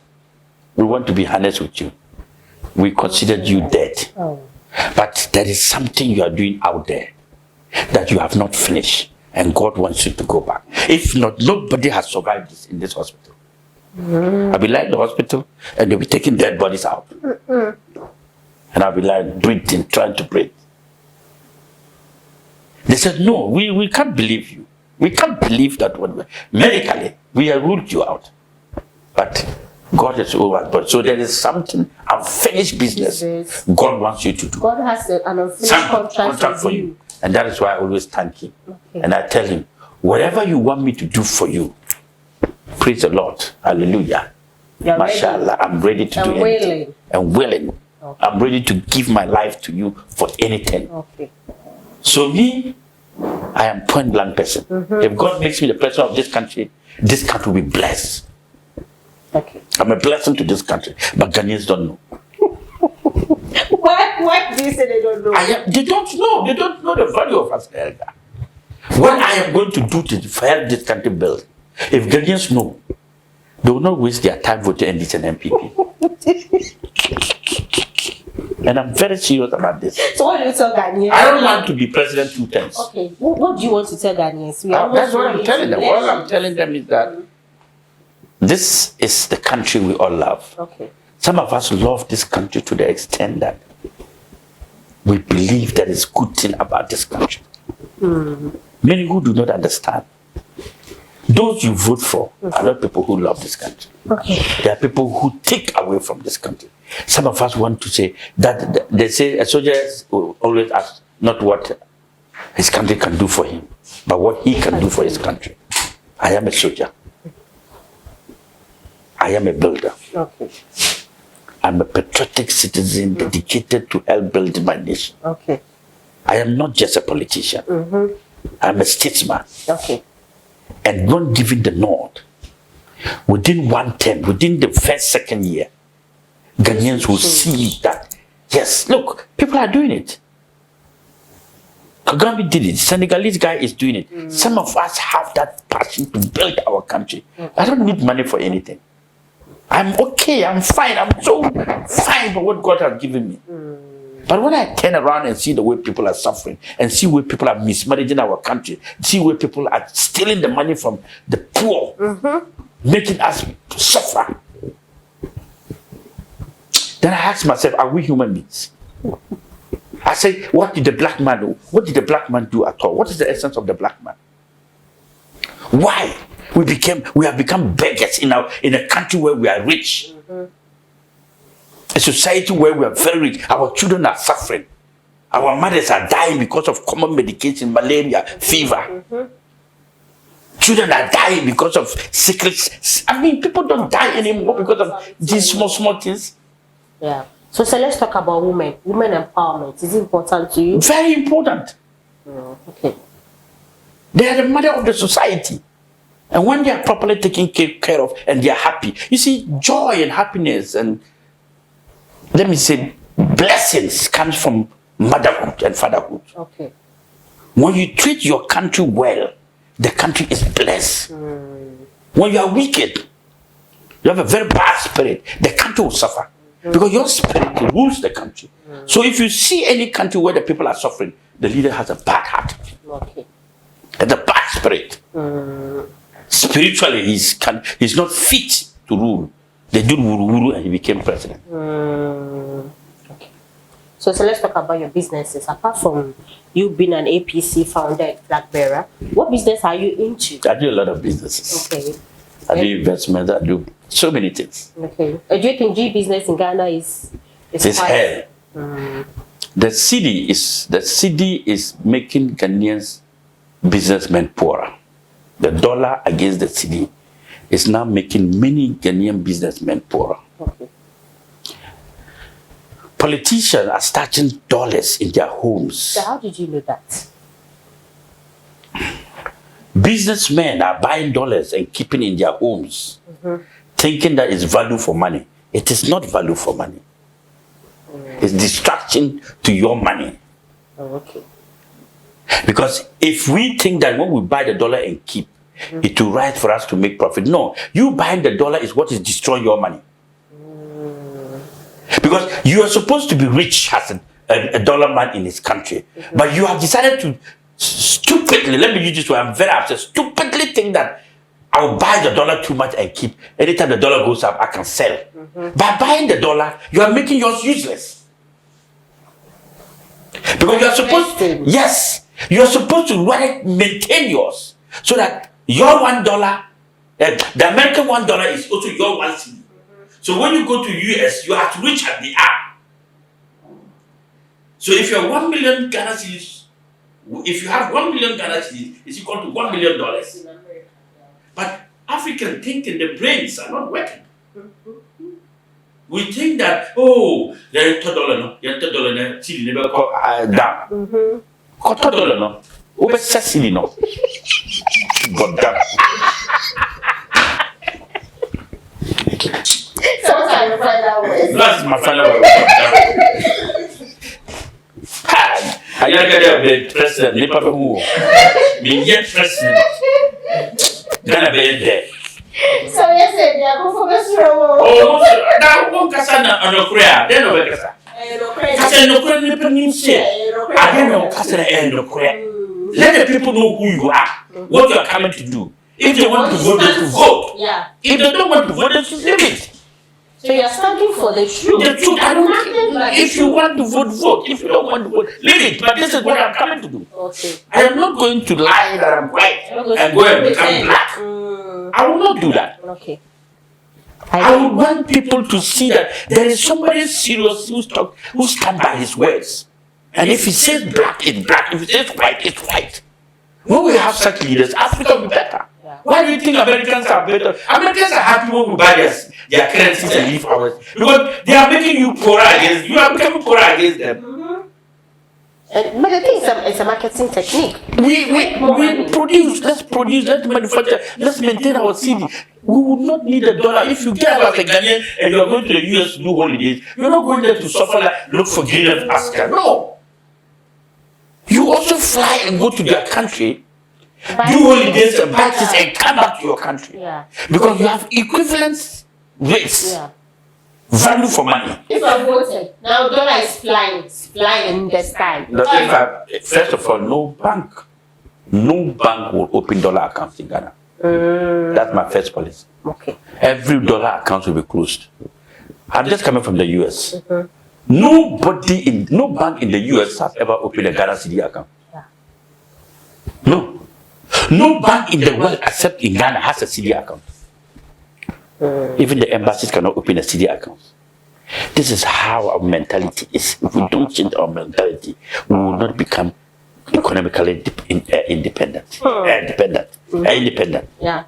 we want to be honest with you. We considered you dead. But there is something you are doing out there that you have not finished. And God wants you to go back. If not, nobody has survived this in this hospital. I'll be lying in the hospital and they'll be taking dead bodies out. And I'll be lying, breathing, trying to breathe. They said, no, we can't believe you. We can't believe that medically we have ruled you out. But God is over. But so there is something, unfinished business God wants you to do. God has an unfinished contract for you. And that is why I always thank him. And I tell him, whatever you want me to do for you, praise the Lord. Hallelujah. Mashallah, I'm ready to do anything. I'm willing. I'm ready to give my life to you for anything. So me, I am point blank person. If God makes me the president of this country will be blessed. I'm a blessing to this country, but Ghanaians don't know. Why do you say they don't know? They don't know. They don't know the value of us. What I am going to do to help this country build, if Ghanaians know, they will not waste their time voting NDC and MPP. And I'm very serious about this. So what do you tell Ghanaians? I don't want to be president 2 times. Okay. What do you want to tell Ghanaians? That's what I'm telling them. All I'm telling them is that this is the country we all love. Some of us love this country to the extent that we believe there is good thing about this country. Many who do not understand. Those you vote for are not people who love this country. There are people who take away from this country. Some of us want to say that they say a soldier will always ask not what his country can do for him, but what he can do for his country. I am a soldier. I am a builder. I'm a patriotic citizen dedicated to help build my nation. I am not just a politician. I'm a statesman. And not giving the nod. Within 1 term, within the first, second year, Ghanaians will see that, yes, look, people are doing it. Kagame did it. Senegalese guy is doing it. Some of us have that passion to build our country. I don't need money for anything. I'm okay. I'm fine. I'm so fine for what God has given me. But when I turn around and see the way people are suffering, and see where people are mismanaging our country, see where people are stealing the money from the poor, making us suffer, then I ask myself, are we human beings? I say, what did the black man do? What did the black man do at all? What is the essence of the black man? Why? We have become beggars in a country where we are rich. A society where we are very rich. Our children are suffering. Our mothers are dying because of common medication, malaria, fever. Children are dying because of sickness. I mean, people don't die anymore because of these small things. Yeah. So let's talk about women. Women empowerment. Is it important to you? Very important. Okay. They are the mother of the society. And when they are properly taken care of and they are happy, you see, joy and happiness and, let me say, blessings comes from motherhood and fatherhood. Okay. When you treat your country well, the country is blessed. When you are wicked, you have a very bad spirit, the country will suffer. Because your spirit rules the country. So if you see any country where the people are suffering, the leader has a bad heart. Okay. And a bad spirit. Spiritually, he's not fit to rule. They did wuru and he became president. Okay. So let's talk about your businesses. Apart from you being an APC founder at Flagbearer, what business are you into? I do a lot of businesses. Okay. I do investments. I do so many things. Okay. Do you think G business in Ghana is hell? The city is making Ghanaians businessmen poorer. The dollar against the cedi is now making many Ghanaian businessmen poorer. Okay. Politicians are starting dollars in their homes. So how did you know that? Businessmen are buying dollars and keeping in their homes, thinking that it's value for money. It is not value for money. It's distraction to your money. Oh, okay. Because if we think that when we buy the dollar and keep, it will right for us to make profit. No, you buying the dollar is what is destroying your money. Because you are supposed to be rich as a dollar man in this country. But you have decided to stupidly, let me use this word, I'm very upset, stupidly think that I'll buy the dollar too much and keep. Anytime the dollar goes up, I can sell. By buying the dollar, you are making yours useless. Because you are supposed to, yes, you are supposed to maintain yours. So that your $1, the American $1 is also your one cedi. So when you go to US, you have to reach at the arm. So if you have 1 million Ghana cedis, if you have 1 million Ghana cedis, it's equal to $1 million. But African thinking, the brains are not working. We think that, oh, there is $2, no, there is $2, no, cedi never go down. $2, no, over cedi, no, got down. Sometimes you find that way. That's my final word. I gotta get the president, the papa who be yet president. Gonna be there. So yes, they are going for the show. Oh, now one Cassandra on the prayer, then over Cassa. Cassandra, no prayer, no prayer, say. I don't know Cassandra and no prayer. Let the people know who you are, what you are coming to do. If they want to vote, they to vote. Yeah. If they don't want to vote, they should leave it. So you are standing for the truth. The truth, I don't care. If you want to vote, vote. If you don't want to vote, leave it. But this is what I'm coming to do. Okay. I am not going to lie that I'm white and go and become black. I will not do that. Okay. I would want people to see that there is somebody serious who stand by his words. And if he says black, it's black. If he says white, it's white. When we have such leaders, Africa will be better. Yeah. Why do you think Americans are better? Americans are happy when we buy their currencies and leave ours. Because they are making you poorer against, you are becoming poorer against them. But I think it's a marketing technique. We produce, let's manufacture, let's maintain our city. We would not need a dollar. If you get out as a Ghanaian and you're going to the US to do holidays, you're not going there to suffer like look for green Africa. No. You You also fly and go to their country, do holidays and parties and come back to your country. Yeah. Because you have equivalent rates. Yeah. Value for money. If I voted, now dollar is flying in the sky. First of all, no bank will open dollar accounts in Ghana. That's my first policy. Okay. Every dollar account will be closed. I'm just coming from the US. No bank in the US has ever opened a Ghana CD account. Yeah. No bank in the world except in Ghana has a CD account. Even the embassies cannot open a CD account. This is how our mentality is. If we don't change our mentality, we will not become economically independent. Independent. Yeah.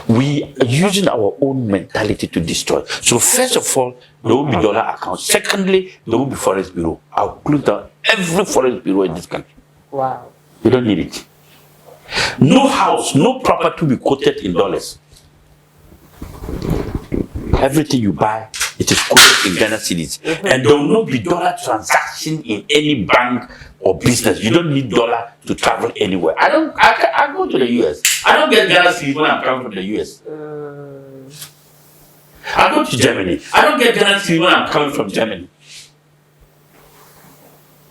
We are using our own mentality to destroy. So first of all, there will be dollar accounts. Secondly, there will be forest bureau. I'll close down every forest bureau in this country. Wow. We don't need it. No house, no property will be quoted in dollars. Everything you buy, it is quoted in Ghana cedis. And there will not be dollar transaction in any bank or business. You don't need dollar to travel anywhere. I go to the US. I don't get Ghana cedis when I'm coming from the US. I go to Germany. I don't get Ghana cedis when I'm coming from Germany.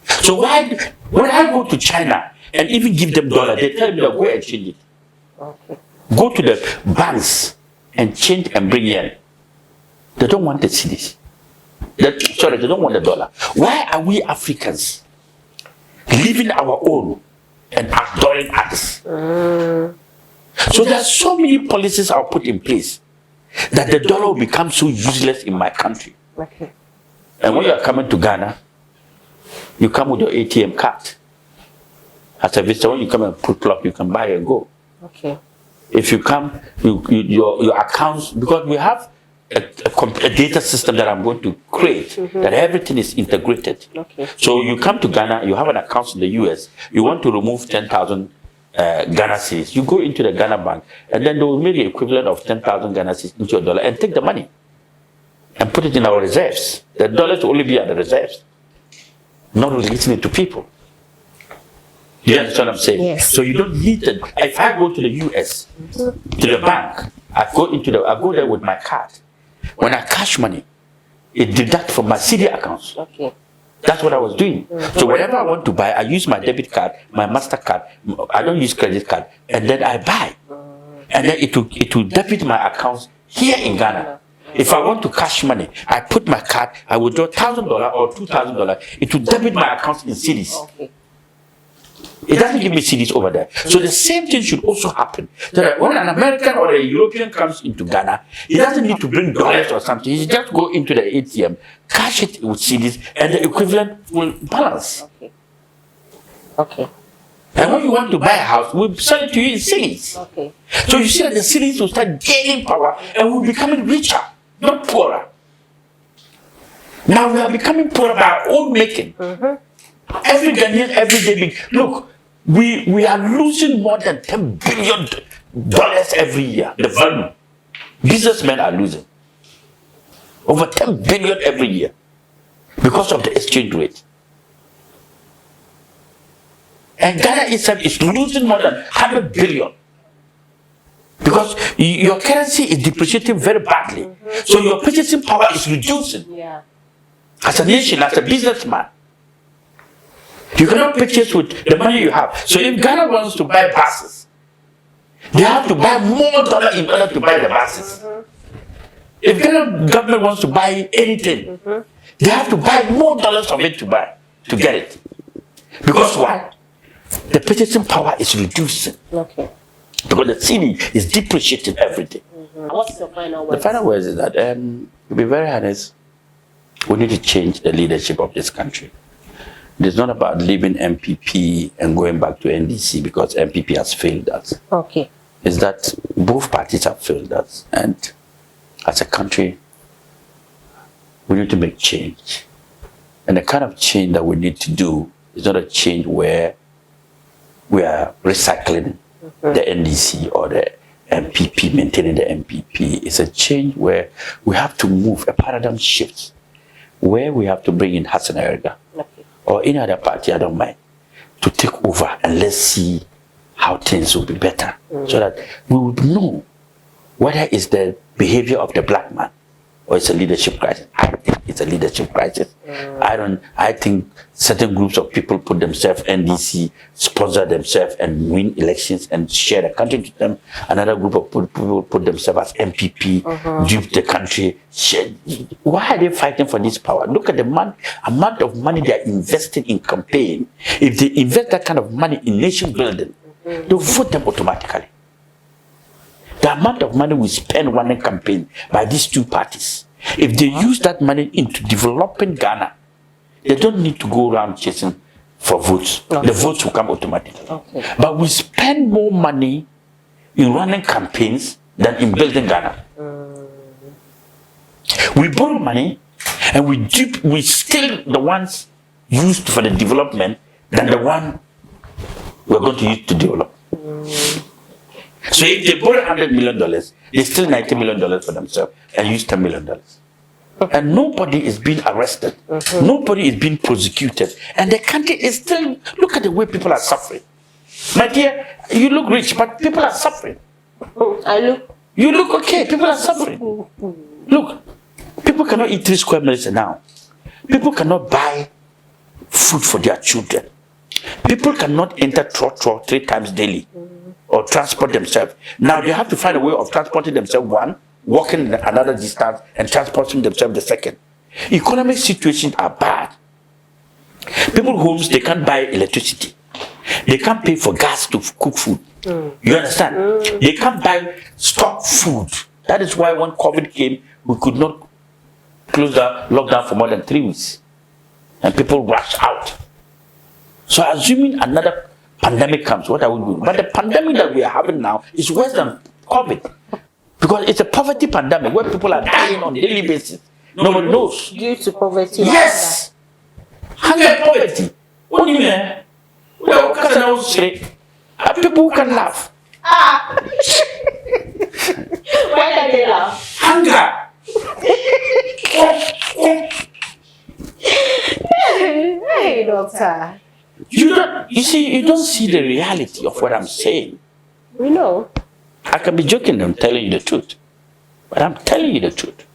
So when I go to China and even give them dollar, they tell me to go and change it. Okay. Go to the banks and change and bring in. They don't want the cedis. They don't want the dollar. Why are we Africans leaving our own and adoring others? So there are so many policies I'll put in place that the dollar will become so useless in my country. Okay. And when you are coming to Ghana, you come with your ATM card. As a visitor, when you come and put clock, you can buy and go. Okay. If you come, your accounts, because we have a data system that I'm going to create, that everything is integrated. Okay. So you come to Ghana, you have an account in the US, you want to remove 10,000 Ghana cedis, you go into the Ghana bank, and then they will make the equivalent of 10,000 Ghana cedis into a dollar and take the money and put it in our reserves. The dollars will only be at the reserves, not releasing it to people. You understand what I'm saying? Yes. So you don't need it. If I go to the US, to the bank, I go there with my card. When I cash money, it deducts from my CD accounts. Okay. That's what I was doing. So whatever I want to buy, I use my debit card, my MasterCard. I don't use credit card, and then I buy, and then it will debit my accounts here in Ghana. If I want to cash money, I put my card, I will draw $1,000 or $2,000. It will debit my accounts in cedis. Okay. It doesn't give me cedis over there. So the same thing should also happen. That when an American or a European comes into Ghana, he doesn't need to bring dollars or something. He just go into the ATM, cash it with cedis, and the equivalent will balance. Okay. Okay. And when you want to buy a house, we'll sell it to you in cedis. Okay. So you see that the cedis will start gaining power and we're becoming richer, not poorer. Now we are becoming poorer by our own making. Every Ghanaian, every day, look, we are losing more than $10 billion every year. The value. Businessmen are losing over 10 billion every year because of the exchange rate. And Ghana itself is losing more than 100 billion because your currency is depreciating very badly. So your purchasing power is reducing. Yeah. As a nation, as a businessman, you cannot purchase with the money you have. So if Ghana wants to buy buses, they have to buy more dollar in order to buy the buses. If Ghana government wants to buy anything, they have to buy more dollars of it to get it. Because why? The purchasing power is reducing. Okay. Because the city is depreciating every day. What's the final word? The final word is that, to be very honest, we need to change the leadership of this country. It's not about leaving MPP and going back to NDC because MPP has failed us. Okay. It's that both parties have failed us. And as a country, we need to make change. And the kind of change that we need to do is not a change where we are recycling the NDC or the MPP, maintaining the MPP. It's a change where we have to move, a paradigm shift, where we have to bring in Hassan Ayariga. Okay. Or any other party, I don't mind, to take over and let's see how things will be better, so that we would know whether it's the behavior of the black man or it's a leadership crisis. I think it's a leadership crisis. I think certain groups of people put themselves, NDC, sponsor themselves and win elections and share the country to them. Another group of people put themselves as MPP, dupe the country. Why are they fighting for this power? Look at the amount of money they are investing in campaign. If they invest that kind of money in nation building, they'll vote them automatically. The amount of money we spend running campaign by these two parties, if they use that money into developing Ghana, they don't need to go around chasing for votes. Okay. The votes will come automatically. Okay. But we spend more money in running campaigns than in building Ghana. We borrow money and we steal the ones used for the development than the one we're going to use to develop. So if they borrow $100 million, they steal $90 million for themselves and use $10 million. And nobody is being arrested. Nobody is being prosecuted. And the country is still, look at the way people are suffering. My dear, you look rich, but people are suffering. You look okay, people are suffering. Look, people cannot eat 3 square meals now. People cannot buy food for their children. People cannot enter trotro 3 times daily or transport themselves. Now they have to find a way of transporting themselves, one, walking another distance, and transporting themselves the second. Economic situations are bad. People's homes, they can't buy electricity. They can't pay for gas to cook food. You understand? They can't buy stock food. That is why when COVID came, we could not close the lockdown for more than 3 weeks. And people rushed out. So assuming another pandemic comes, what are we doing? But the pandemic that we are having now is worse than COVID. Because it's a poverty pandemic where people are dying on a daily basis. Nobody knows. Due to poverty. Yes! Hunger and poverty. What do you mean? Well, people who can laugh. Why can they laugh? Hunger! Hey, doctor. You don't see the reality of what I'm saying. We know. I can be joking, I'm telling you the truth. But I'm telling you the truth.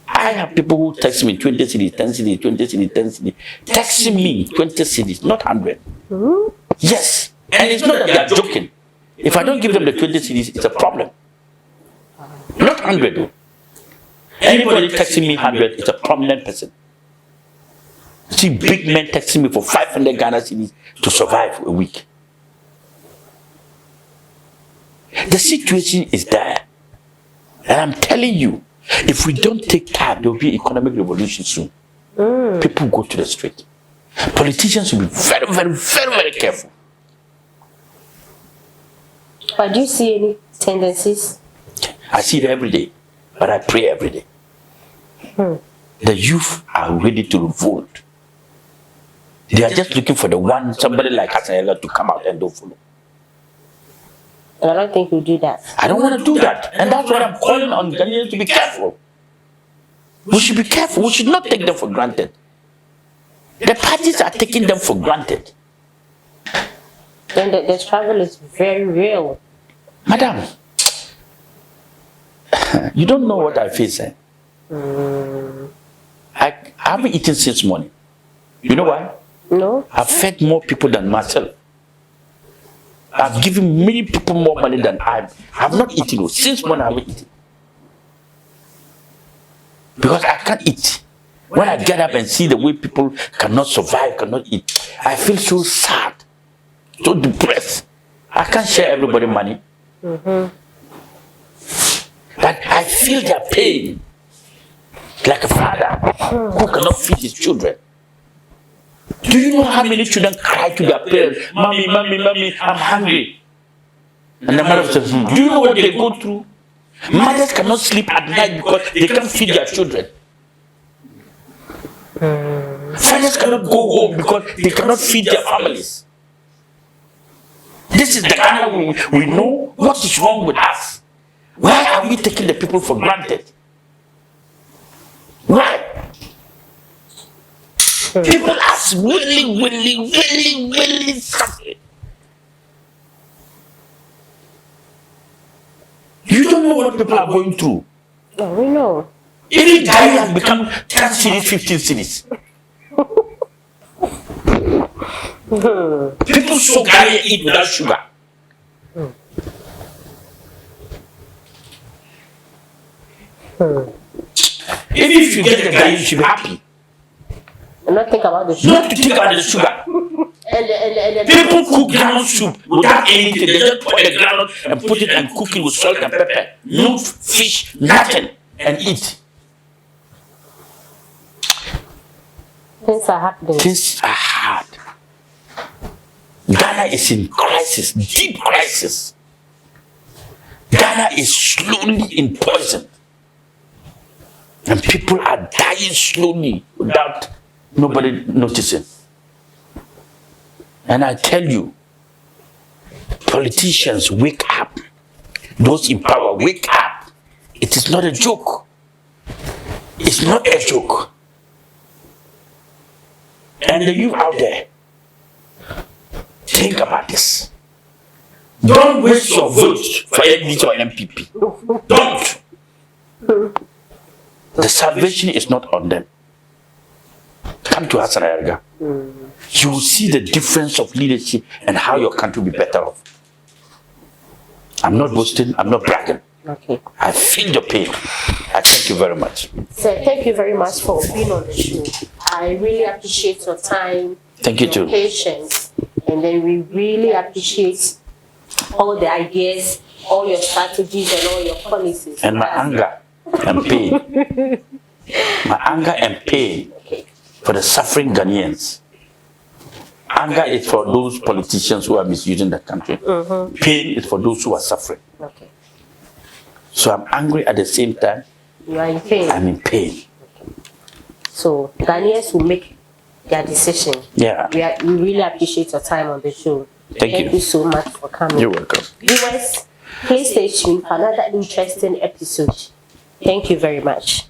I have people who text me 20 cities, 10 cities, 20 cities, 10 cities. Texting me 20 cities, not 100. Yes. And it's not that they are joking. If I don't give them the 20 cities, it's a problem. Not 100 though. Anybody texting me 100, it's a prominent person. See big men texting me for 500 Ghana cities to survive a week. The situation is there. And I'm telling you, if we don't take time, there will be economic revolution soon. People go to the street. Politicians will be very, very, very, very careful. But do you see any tendencies? I see it every day, but I pray every day. The youth are ready to revolt. They are just looking for somebody like Hassan Ayariga to come out and do follow. And I don't think we'll do that. I don't want to do that. And that's why I'm calling on Ghanaians to be careful. We should be careful. We should not take them for granted. The parties are taking them for granted. Then the struggle is very real. Madam, you don't know what I face. I haven't eaten since morning. You know why? No. I've fed more people than myself. I've given many people more money than I have not eaten. Since morning I haven't eaten. Because I can't eat. When I get up and see the way people cannot survive, cannot eat, I feel so sad, so depressed. I can't share everybody money. But I feel their pain. Like a father who cannot feed his children. Do you know how many children cry to their parents, "Mommy, mommy, mommy, I'm hungry"? And the mother says, do you know what they go through? Mothers cannot sleep at night because they can't feed their children. Fathers cannot go home because they cannot feed their families. This is the Ghana we know. What is wrong with us? Why are we taking the people for granted? Why? People are really suffering. You don't know what people are going through. No, we know. Even Ghana has become 10 cities, 15 cities. People so Ghana eat without sugar. Even if you get the Ghana, you should be happy. And not think about the sugar. Not to think about the sugar. And People cook groundnut soup without anything. They just put the groundnut and put it and cook it with salt and pepper. No fish, nothing, and eat. Things are happening. Things are hard. Ghana is in crisis, deep crisis. Ghana is slowly in poison. And people are dying slowly without nobody noticing. And I tell you, politicians, wake up. Those in power, wake up. It is not a joke. It's not a joke. And the youth out there, think about this. Don't waste your vote for LGBTQ or MPP. Don't. The salvation is not on them. Come to Hassan Ayariga. You will see the difference of leadership and how your country will be better off. I'm not boasting, I'm not bragging. Okay. I feel the pain. I thank you very much. Sir, thank you very much for being on the show. I really appreciate your time. Thank you your too. Patience. And then we really appreciate all the ideas, all your strategies and all your policies. And my anger and pain. My anger and pain for the suffering Ghanaians. Anger is for those politicians who are misusing the country. Pain is for those who are suffering. Okay. So I'm angry at the same time. You are in pain. I'm in pain. Okay. So Ghanaians will make their decision. Yeah. We really appreciate your time on the show. Thank you so much for coming. You're welcome. Viewers, please stay tuned for another interesting episode. Thank you very much.